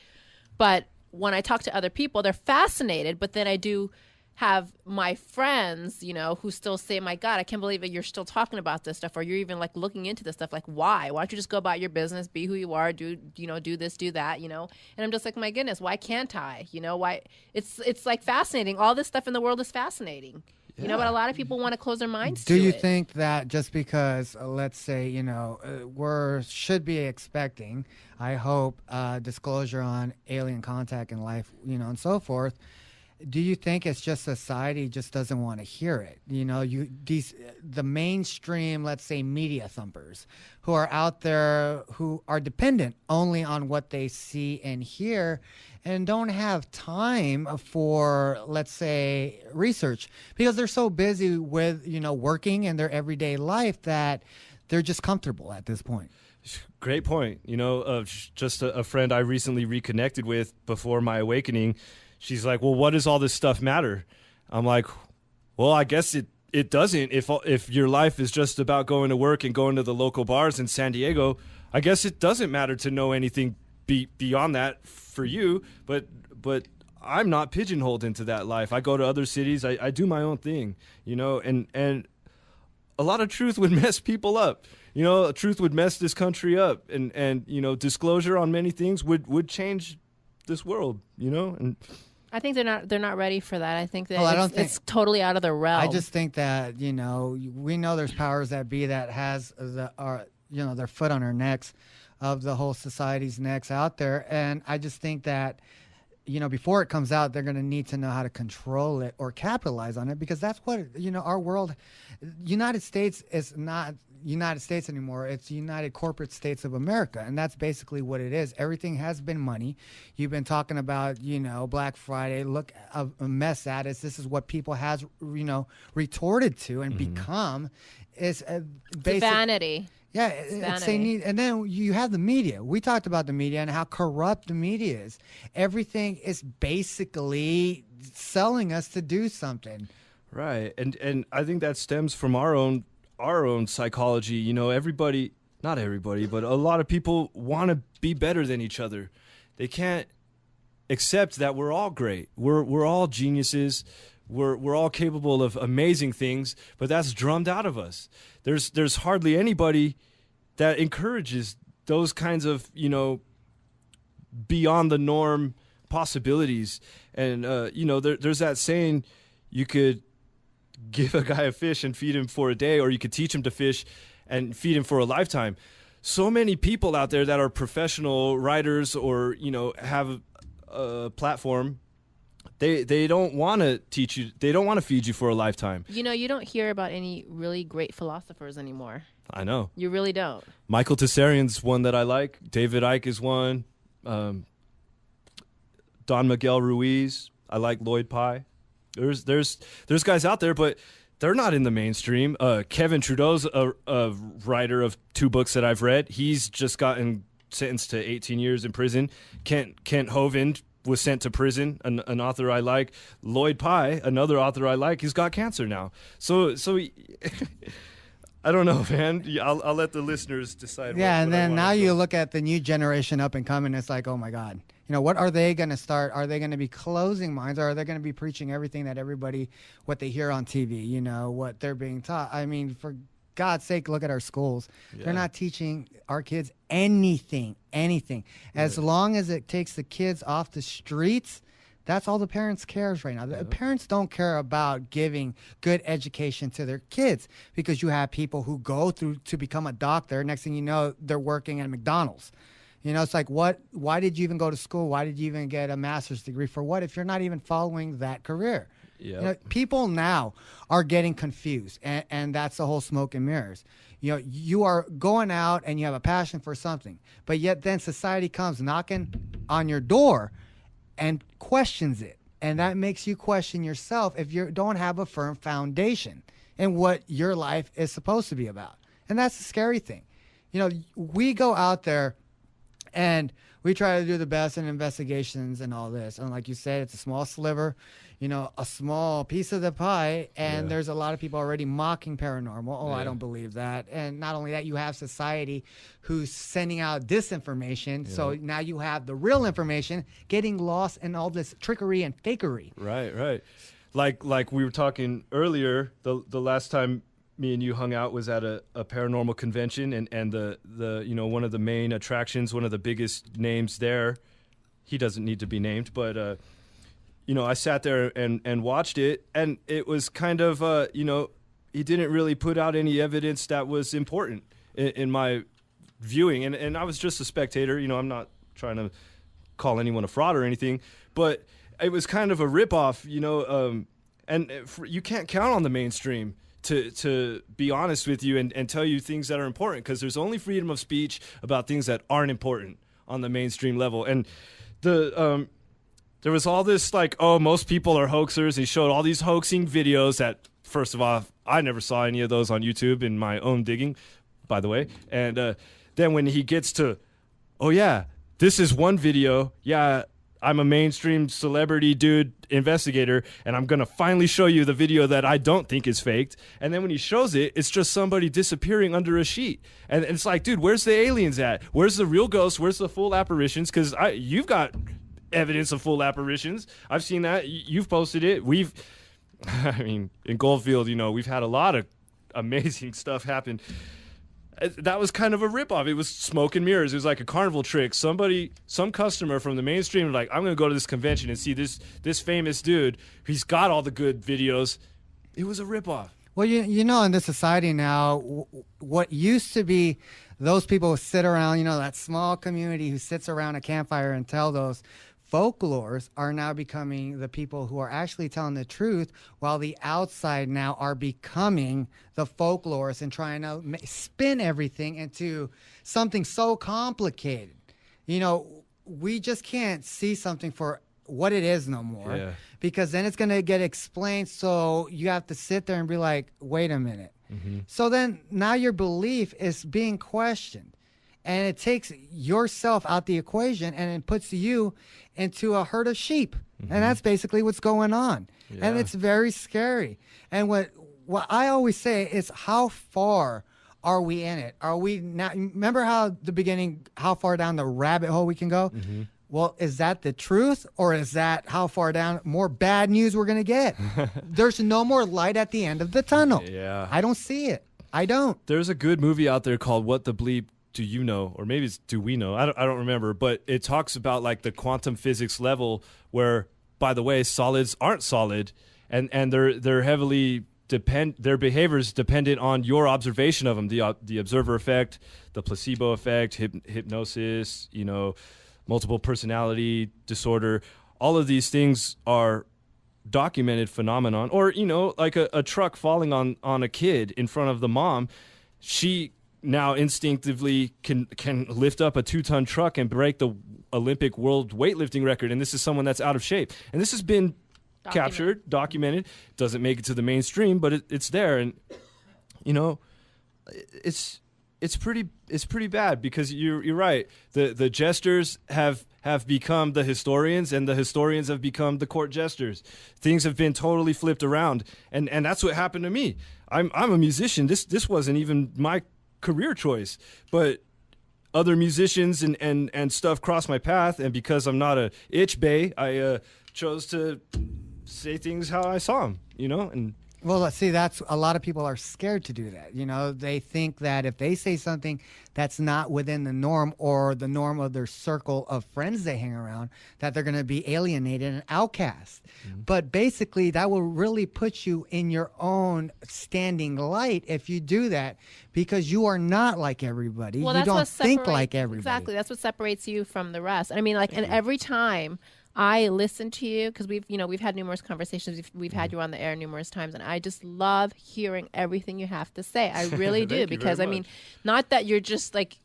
But when I talk to other people, they're fascinated, but then I do have my friends, who still say, my God, I can't believe that you're still talking about this stuff, or you're even like looking into this stuff. Like, why? Why don't you just go about your business, be who you are, do this, do that, And I'm just like, my goodness, why can't I? Why? It's like fascinating. All this stuff in the world is fascinating. Yeah. But a lot of people want to close their minds to it. Do you think that just because, let's say, should be expecting, I hope, disclosure on alien contact and life, and so forth, do you think it's just society just doesn't want to hear it? You know, the mainstream, let's say, media thumpers who are out there who are dependent only on what they see and hear and don't have time for, let's say, research because they're so busy with, working in their everyday life that they're just comfortable at this point. Great point. Just a friend I recently reconnected with before my awakening, she's like, well, what does all this stuff matter? I'm like, well, I guess it doesn't. If your life is just about going to work and going to the local bars in San Diego, I guess it doesn't matter to know anything beyond that for you. But I'm not pigeonholed into that life. I go to other cities. I do my own thing, and a lot of truth would mess people up. Truth would mess this country up, and disclosure on many things would change this world, and I think they're not ready for that. I think that it's totally out of their realm. I just think that, we know there's powers that be that has their foot on our necks of the whole society's necks out there. And I just think that, before it comes out, they're going to need to know how to control it or capitalize on it, because that's what, our world, United States is not United States anymore. It's United Corporate States of America. And that's basically what it is. Everything has been money. You've been talking about, Black Friday. Look, a mess at us. This is what people has, retorted to and become is basic vanity. Yeah, and then you have the media. We talked about the media and how corrupt the media is. Everything is basically selling us to do something. Right, and I think that stems from our own psychology. Everybody, not everybody, but a lot of people want to be better than each other. They can't accept that we're all great. We're all geniuses. We're all capable of amazing things, but that's drummed out of us. There's hardly anybody that encourages those kinds of, beyond the norm possibilities. And, there's that saying, you could give a guy a fish and feed him for a day, or you could teach him to fish and feed him for a lifetime. So many people out there that are professional writers or, have a platform, they don't want to teach you. They don't want to feed you for a lifetime. You don't hear about any really great philosophers anymore. I know. You really don't. Michael Tessarian's one that I like. David Icke is one. Don Miguel Ruiz. I like Lloyd Pye. There's guys out there, but they're not in the mainstream. Kevin Trudeau's a writer of 2 books that I've read. He's just gotten sentenced to 18 years in prison. Kent Hovind was sent to prison, an author I like. Lloyd Pye, another author I like, he's got cancer now. So I don't know, man. I'll let the listeners decide. Yeah, and then now you look at the new generation up and coming, it's like, oh my God. What are they going to start? Are they going to be closing minds, or are they going to be preaching everything that what they hear on TV, what they're being taught? I mean, for God's sake, look at our schools. Yeah. They're not teaching our kids anything. As long as it takes the kids off the streets, that's all the parents cares right now. The parents don't care about giving good education to their kids, because you have people who go through to become a doctor. Next thing you know, they're working at McDonald's. It's like, why did you even go to school? Why did you even get a master's degree? For what, if you're not even following that career? Yep. People now are getting confused, and that's the whole smoke and mirrors. You are going out and you have a passion for something, but yet then society comes knocking on your door and questions it. And that makes you question yourself if you don't have a firm foundation in what your life is supposed to be about. And that's the scary thing. We go out there and we try to do the best in investigations and all this. And like you said, it's a small sliver, a small piece of the pie. And there's a lot of people already mocking paranormal. Oh, I don't believe that. And not only that, you have society who's sending out disinformation. Yeah. So now you have the real information getting lost in all this trickery and fakery. Right. Like we were talking earlier, the last time me and you hung out was at a paranormal convention, and the one of the main attractions, one of the biggest names there, he doesn't need to be named, but I sat there and watched it, and it was kind of he didn't really put out any evidence that was important in my viewing, and I was just a spectator. I'm not trying to call anyone a fraud or anything, but it was kind of a ripoff, and you can't count on the mainstream to be honest with you and tell you things that are important, because there's only freedom of speech about things that aren't important on the mainstream level. And there was all this like, oh, most people are hoaxers. He showed all these hoaxing videos that, first of all, I never saw any of those on YouTube in my own digging, by the way. And then when he gets to, oh yeah, this is one video. Yeah, I'm a mainstream celebrity dude investigator, and I'm going to finally show you the video that I don't think is faked. And then when he shows it, it's just somebody disappearing under a sheet. And it's like, dude, where's the aliens at? Where's the real ghosts? Where's the full apparitions? Because you've got evidence of full apparitions. I've seen that. You've posted it. I mean, in Goldfield, we've had a lot of amazing stuff happen. That was kind of a ripoff. It was smoke and mirrors. It was like a carnival trick. Some customer from the mainstream was like, I'm going to go to this convention and see this famous dude. He's got all the good videos. It was a ripoff. Well, in this society now, what used to be those people who sit around, that small community who sits around a campfire and tell those folklores are now becoming the people who are actually telling the truth, while the outside now are becoming the folklorists and trying to spin everything into something so complicated. We just can't see something for what it is no more, because then it's going to get explained. So you have to sit there and be like, wait a minute. Mm-hmm. So then now your belief is being questioned. And it takes yourself out the equation and it puts you into a herd of sheep. Mm-hmm. And that's basically what's going on. Yeah. And it's very scary. And what I always say is, how far are we in it? Are we now? Remember how the beginning, how far down the rabbit hole we can go? Mm-hmm. Well, is that the truth, or is that how far down more bad news we're going to get? There's no more light at the end of the tunnel. Yeah. I don't see it. I don't. There's a good movie out there called What the Bleep Do You Know? Or maybe it's Do We Know? I don't remember. But it talks about like the quantum physics level where, by the way, solids aren't solid, and they're heavily their behaviors dependent on your observation of them. The observer effect, the placebo effect, hypnosis, multiple personality disorder. All of these things are documented phenomenon. Or, like a truck falling on a kid in front of the mom. She now instinctively can lift up a 2-ton truck and break the Olympic world weightlifting record. And this is someone that's out of shape. And this has been captured, documented. Doesn't make it to the mainstream, but it's there. And, it's pretty bad, because you're right. The jesters have become the historians, and the historians have become the court jesters. Things have been totally flipped around, and that's what happened to me. I'm a musician. This wasn't even my career choice, but other musicians and stuff crossed my path, and because I'm not a itch bay, I chose to say things how I saw them, and. Well, let's see, that's a lot of people are scared to do that. They think that if they say something that's not within the norm or the norm of their circle of friends they hang around, that they're going to be alienated and outcast. Mm-hmm. But basically, that will really put you in your own standing light if you do that, because you are not like everybody. Well, you don't think like everybody. Exactly. That's what separates you from the rest. I mean, and every time I listen to you, because we've had numerous conversations. We've had you on the air numerous times, and I just love hearing everything you have to say. I really do, because I mean, not that you're just like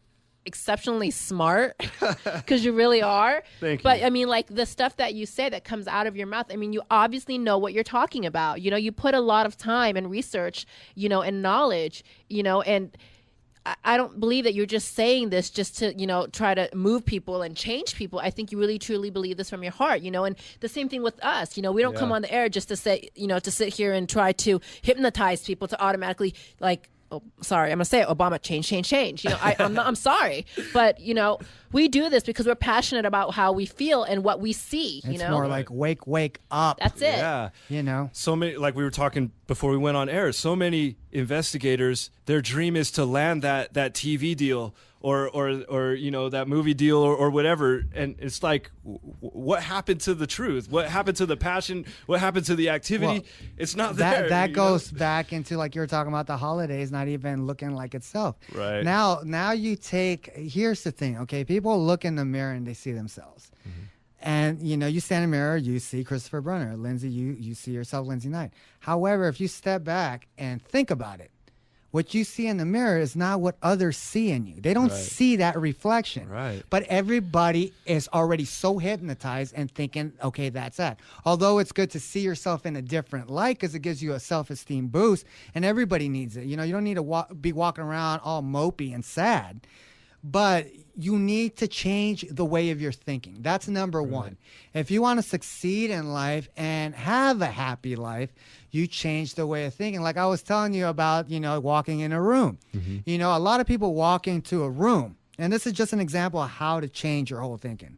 exceptionally smart, because you really are. Thank you. But I mean, like the stuff that you say that comes out of your mouth. I mean, you obviously know what you're talking about. You put a lot of time and research, and knowledge, and I don't believe that you're just saying this just to, try to move people and change people. I think you really, truly believe this from your heart, and the same thing with us. We don't come on the air just to say, to sit here and try to hypnotize people to automatically like, oh, sorry, I'm going to say it, Obama, change. I'm sorry. But, we do this because we're passionate about how we feel and what we see, It's more like wake up. That's it. Yeah. So many, like we were talking before we went on air, so many investigators, their dream is to land that TV deal or that movie deal or whatever. And it's like, what happened to the truth? What happened to the passion? What happened to the activity? Well, it's not there. That goes back into, like you were talking about, the holidays not even looking like itself. Right. Now you take, here's the thing, okay? People look in the mirror and they see themselves. Mm-hmm. And, you stand in the mirror, you see Christopher Brunner. Lindsay, you see yourself, Lindsay Knight. However, if you step back and think about it, what you see in the mirror is not what others see in you. They don't see that reflection. Right. But everybody is already so hypnotized and thinking, okay, that's that. Although it's good to see yourself in a different light because it gives you a self-esteem boost, and everybody needs it. You don't need to be walking around all mopey and sad. But you need to change the way of your thinking. That's number one. If you want to succeed in life and have a happy life, you change the way of thinking. Like I was telling you about, walking in a room. A lot of people walk into a room, and this is just an example of how to change your whole thinking.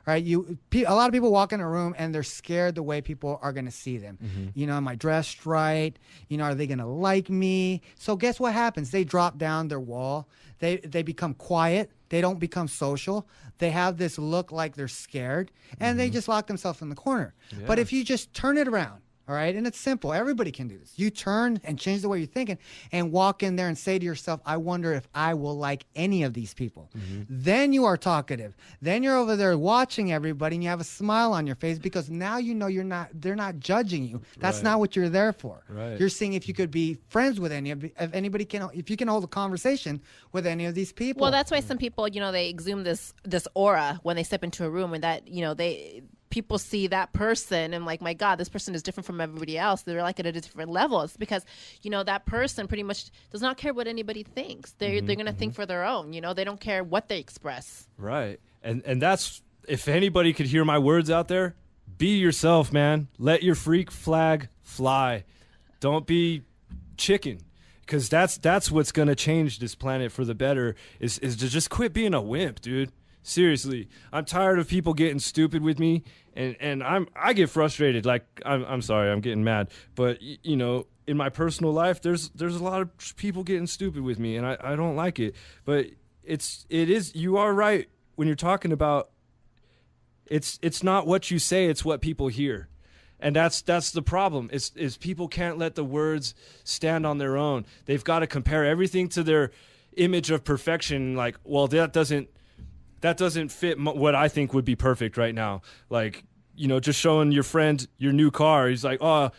Right? A lot of people walk in a room and they're scared the way people are going to see them. Am I dressed right? Are they going to like me? So guess what happens? They drop down their wall. They become quiet. They don't become social. They have this look like they're scared, and they just lock themselves in the corner. Yeah. But if you just turn it around, all right, and it's simple. Everybody can do this. You turn and change the way you're thinking and walk in there and say to yourself, I wonder if I will like any of these people. Then you are talkative. Then you're over there watching everybody and you have a smile on your face because now they're not judging you. That's not what you're there for. Right. You're seeing if you could be friends with if you can hold a conversation with any of these people. Well, that's why some people, they exude this aura when they step into a room, and that, people see that person and like, my God, this person is different from everybody else. They're like at a different level. It's because, that person pretty much does not care what anybody thinks. They're going to think for their own. They don't care what they express. Right. And that's, if anybody could hear my words out there, be yourself, man. Let your freak flag fly. Don't be chicken. Because that's what's going to change this planet for the better is to just quit being a wimp, dude. Seriously, I'm tired of people getting stupid with me, and I get frustrated. Like I'm sorry, I'm getting mad, but in my personal life, there's a lot of people getting stupid with me, and I don't like it. But you are right when you're talking about it's not what you say, it's what people hear. And that's the problem. Is people can't let the words stand on their own. They've got to compare everything to their image of perfection. Like, well, that doesn't fit what I think would be perfect right now. Like, just showing your friend your new car. He's like, oh,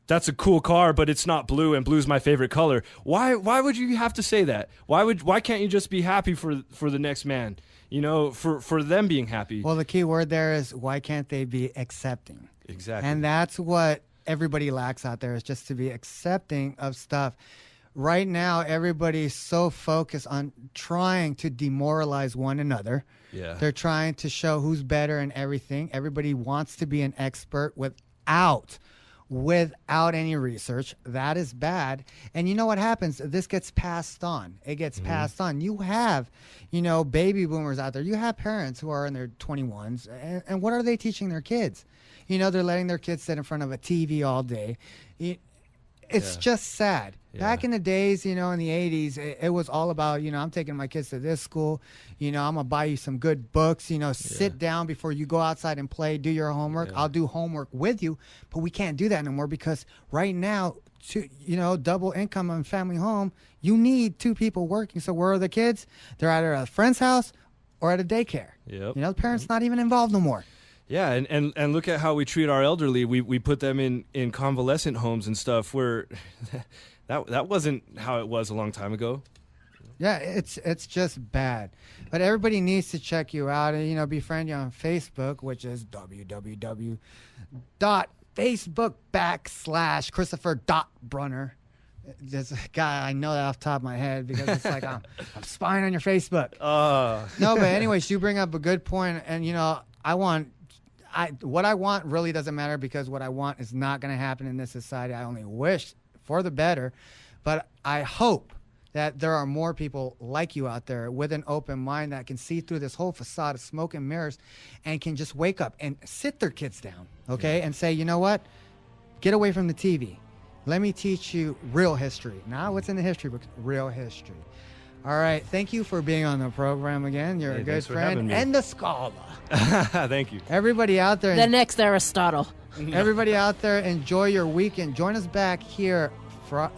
that's a cool car, but it's not blue, and blue's my favorite color. Why would you have to say that? Why can't you just be happy for the next man? For them being happy. Well, the key word there is why can't they be accepting? Exactly. And that's what everybody lacks out there, is just to be accepting of stuff. Right now, everybody's so focused on trying to demoralize one another. Yeah. They're trying to show who's better in everything. Everybody wants to be an expert without any research. That is bad. And you know what happens? This gets passed on. It gets passed on. You have, baby boomers out there. You have parents who are in their 21s. And what are they teaching their kids? They're letting their kids sit in front of a TV all day. It's just sad. Yeah. Back in the days, in the 80s, it was all about, I'm taking my kids to this school. I'm going to buy you some good books. Sit down before you go outside and play, do your homework. Yeah. I'll do homework with you. But we can't do that anymore because right now, double income and family home, you need two people working. So where are the kids? They're either at a friend's house or at a daycare. Yep. The parents not even involved no more. Yeah, and look at how we treat our elderly. We put them in convalescent homes and stuff where that wasn't how it was a long time ago. Yeah, it's just bad. But everybody needs to check you out and, befriend you on Facebook, which is www.facebook.com/Christopher.Brunner. There's a guy, I know that off the top of my head because it's like I'm spying on your Facebook. No, but anyways, you bring up a good point, and what I want really doesn't matter because what I want is not going to happen in this society. I only wish for the better, but I hope that there are more people like you out there with an open mind that can see through this whole facade of smoke and mirrors and can just wake up and sit their kids down, okay, and say, you know what, get away from the TV. Let me teach you real history. Not what's in the history book, real history. All right. Thank you for being on the program again. You're a good friend and a scholar. Thank you. Everybody out there. The next Aristotle. Everybody out there, enjoy your weekend. Join us back here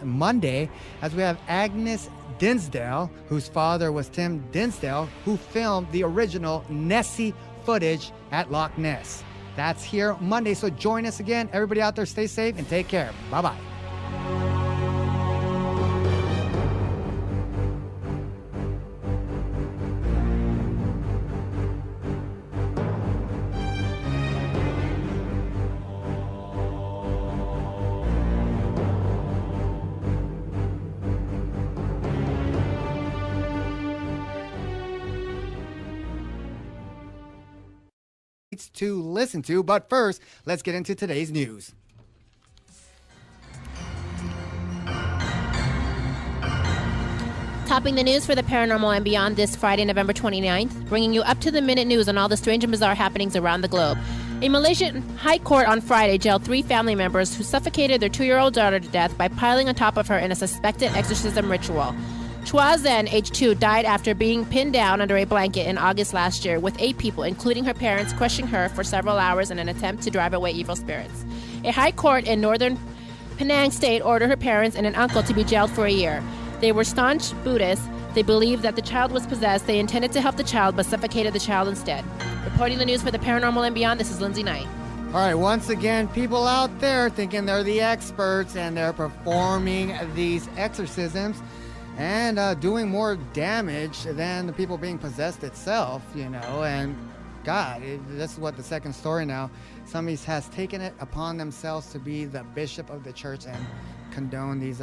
Monday as we have Agnes Dinsdale, whose father was Tim Dinsdale, who filmed the original Nessie footage at Loch Ness. That's here Monday, so join us again. Everybody out there, stay safe and take care. Bye-bye. To listen to, but first, let's get into today's news. Topping the news for the Paranormal and Beyond this Friday, November 29th, bringing you up-to-the-minute news on all the strange and bizarre happenings around the globe. A Malaysian high court on Friday jailed 3 family members who suffocated their 2-year-old daughter to death by piling on top of her in a suspected exorcism ritual. Chua Zen, age 2, died after being pinned down under a blanket in August last year, with 8 people, including her parents, questioning her for several hours in an attempt to drive away evil spirits. A high court in northern Penang State ordered her parents and an uncle to be jailed for a year. They were staunch Buddhists. They believed that the child was possessed. They intended to help the child, but suffocated the child instead. Reporting the news for the Paranormal and Beyond, this is Lindsay Knight. All right, once again, people out there thinking they're the experts and they're performing these exorcisms and doing more damage than the people being possessed itself, you know. And God, this is what the second story now. Somebody has taken it upon themselves to be the bishop of the church and condone these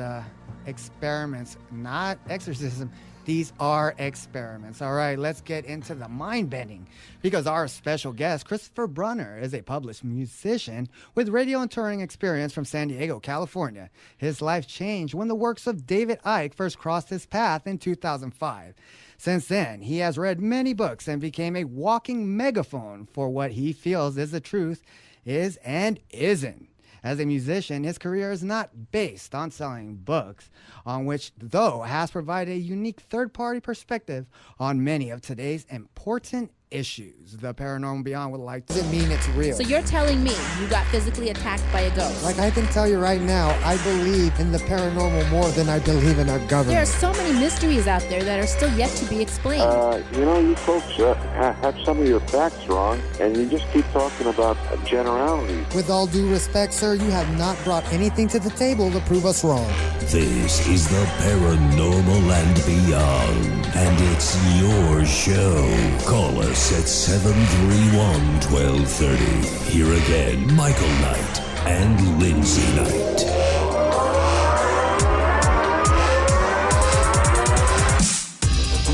experiments, not exorcism. These are experiments. All right, let's get into the mind-bending, because our special guest, Christopher Brunner, is a published musician with radio and touring experience from San Diego, California. His life changed when the works of David Icke first crossed his path in 2005. Since then, he has read many books and became a walking megaphone for what he feels is the truth, is and isn't. As a musician, his career is not based on selling books, on which, though, has provided a unique third-party perspective on many of today's important issues. The Paranormal Beyond would like to mean it's real. So you're telling me you got physically attacked by a ghost? Like I can tell you right now, I believe in the paranormal more than I believe in our government. There are so many mysteries out there that are still yet to be explained. You folks have some of your facts wrong, and you just keep talking about generalities. With all due respect, sir, you have not brought anything to the table to prove us wrong. This is the Paranormal and Beyond, and it's your show. Call us at 731-1230. Here again, Michael Knight and Lindsay Knight.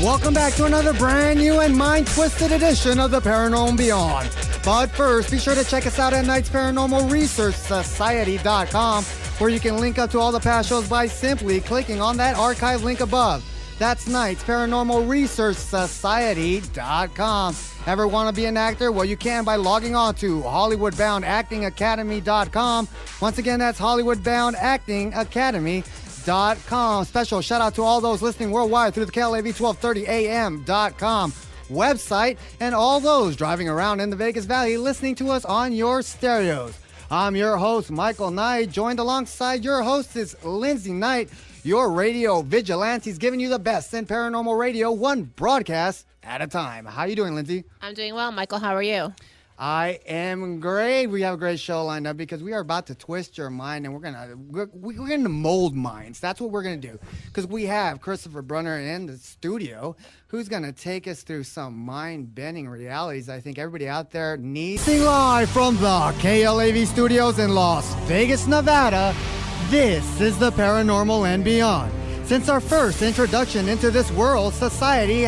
Welcome back to another brand new and mind-twisted edition of the Paranormal Beyond. But first, be sure to check us out at Knight's Paranormal Research Society.com, where you can link up to all the past shows by simply clicking on that archive link above. That's Knight's Paranormal Research Society.com. Ever want to be an actor? Well, you can by logging on to HollywoodBoundActingAcademy.com. Once again, that's HollywoodBoundActingAcademy.com. Special shout out to all those listening worldwide through the KLAV1230am.com website, and all those driving around in the Vegas Valley listening to us on your stereos. I'm your host, Michael Knight, joined alongside your hostess, Lindsay Knight, your radio vigilantes, giving you the best in paranormal radio, one broadcast at a time. How you doing, Lindsay? I'm doing well. Michael, how are you? I am great. We have a great show lined up because we are about to twist your mind, and we're gonna mold minds. That's what we're gonna do, because we have Christopher Brunner in the studio, who's gonna take us through some mind-bending realities I think everybody out there needs. Live from the KLAV studios in Las Vegas, Nevada, this is the Paranormal and Beyond. Since our first introduction into this world, society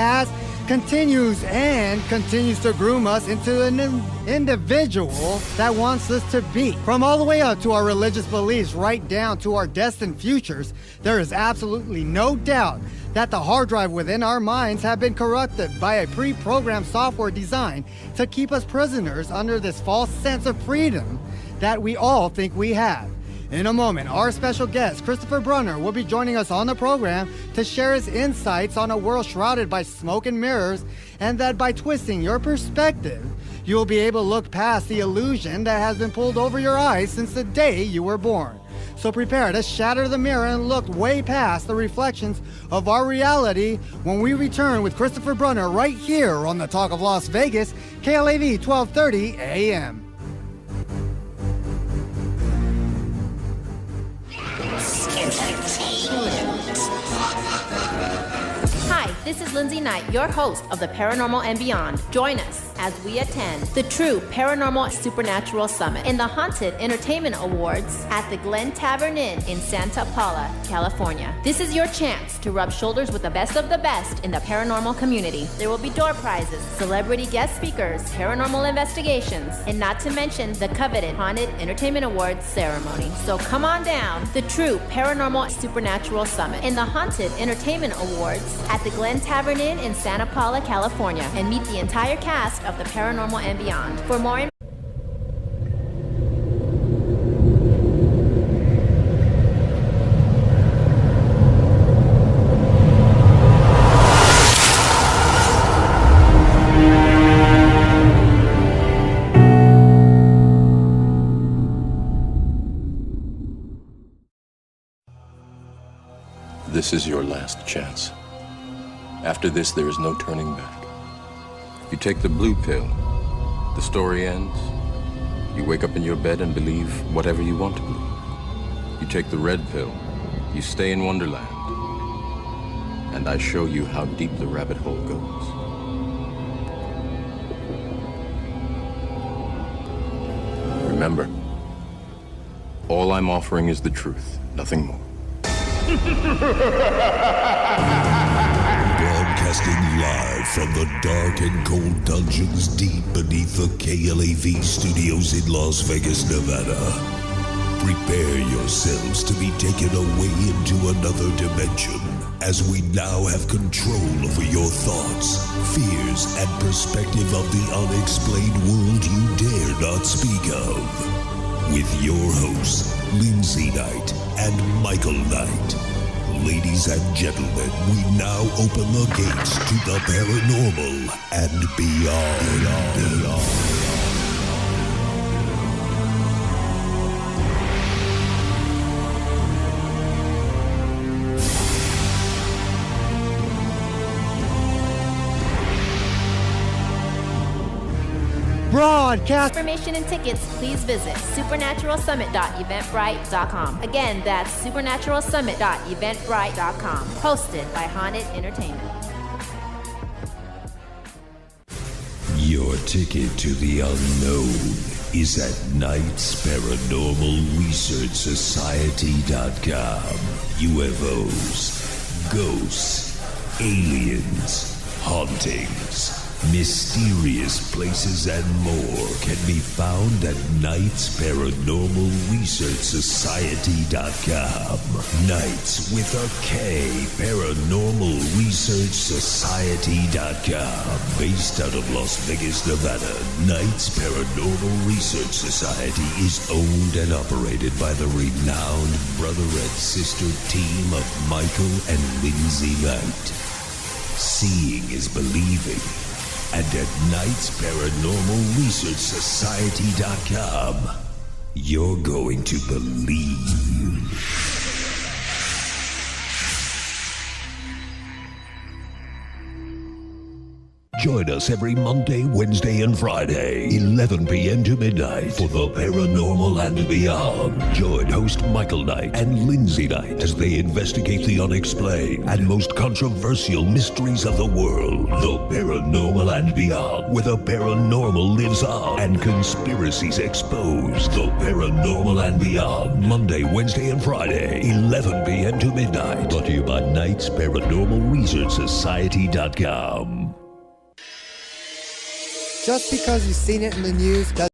continues to groom us into an individual that wants us to be. From all the way up to our religious beliefs, right down to our destined futures, there is absolutely no doubt that the hard drive within our minds have been corrupted by a pre-programmed software designed to keep us prisoners under this false sense of freedom that we all think we have. In a moment, our special guest, Christopher Brunner, will be joining us on the program to share his insights on a world shrouded by smoke and mirrors, and that by twisting your perspective, you will be able to look past the illusion that has been pulled over your eyes since the day you were born. So prepare to shatter the mirror and look way past the reflections of our reality when we return with Christopher Brunner right here on the Talk of Las Vegas, KLAV 1230 AM. Hi, this is Lindsay Knight, your host of the Paranormal and Beyond. Join us as we attend the True Paranormal Supernatural Summit and the Haunted Entertainment Awards at the Glen Tavern Inn in Santa Paula, California. This is your chance to rub shoulders with the best of the best in the paranormal community. There will be door prizes, celebrity guest speakers, paranormal investigations, and not to mention the coveted Haunted Entertainment Awards ceremony. So come on down, the True Paranormal Supernatural Summit and the Haunted Entertainment Awards at the Glen Tavern Inn in Santa Paula, California, and meet the entire cast of the Paranormal and Beyond. For more information, This is your last chance. After this, there is no turning back. You take the blue pill, the story ends. You wake up in your bed and believe whatever you want to believe. You take the red pill, you stay in Wonderland, and I show you how deep the rabbit hole goes. Remember, all I'm offering is the truth, nothing more. Broadcasting live from the dark and cold dungeons deep beneath the KLAV studios in Las Vegas, Nevada. Prepare yourselves to be taken away into another dimension as we now have control over your thoughts, fears, and perspective of the unexplained world you dare not speak of. With your hosts, Lindsay Knight and Michael Knight. Ladies and gentlemen, we now open the gates to the paranormal and beyond. Broadcast. information and tickets, please visit supernaturalsummit.eventbrite.com. Again, that's supernaturalsummit.eventbrite.com. Hosted by Haunted Entertainment. Your ticket to the unknown is at NightsParanormalResearchSociety.com. UFOs, ghosts, aliens, hauntings, mysterious places and more can be found at NightsParanormalResearchSociety.com. Nights with a K, ParanormalResearchSociety.com. Based out of Las Vegas, Nevada, Nights Paranormal Research Society is owned and operated by the renowned brother and sister team of Michael and Lindsay Knight. Seeing is believing. And at NightsParanormalResearchSociety.com, you're going to believe. Join us every Monday, Wednesday, and Friday, 11 p.m. to midnight for the Paranormal and Beyond. Join host Michael Knight and Lindsay Knight as they investigate the unexplained and most controversial mysteries of the world. The Paranormal and Beyond, where the paranormal lives on and conspiracies exposed. The Paranormal and Beyond, Monday, Wednesday, and Friday, 11 p.m. to midnight. Brought to you by NightsParanormalResearchSociety.com. Just because you've seen it in the news doesn't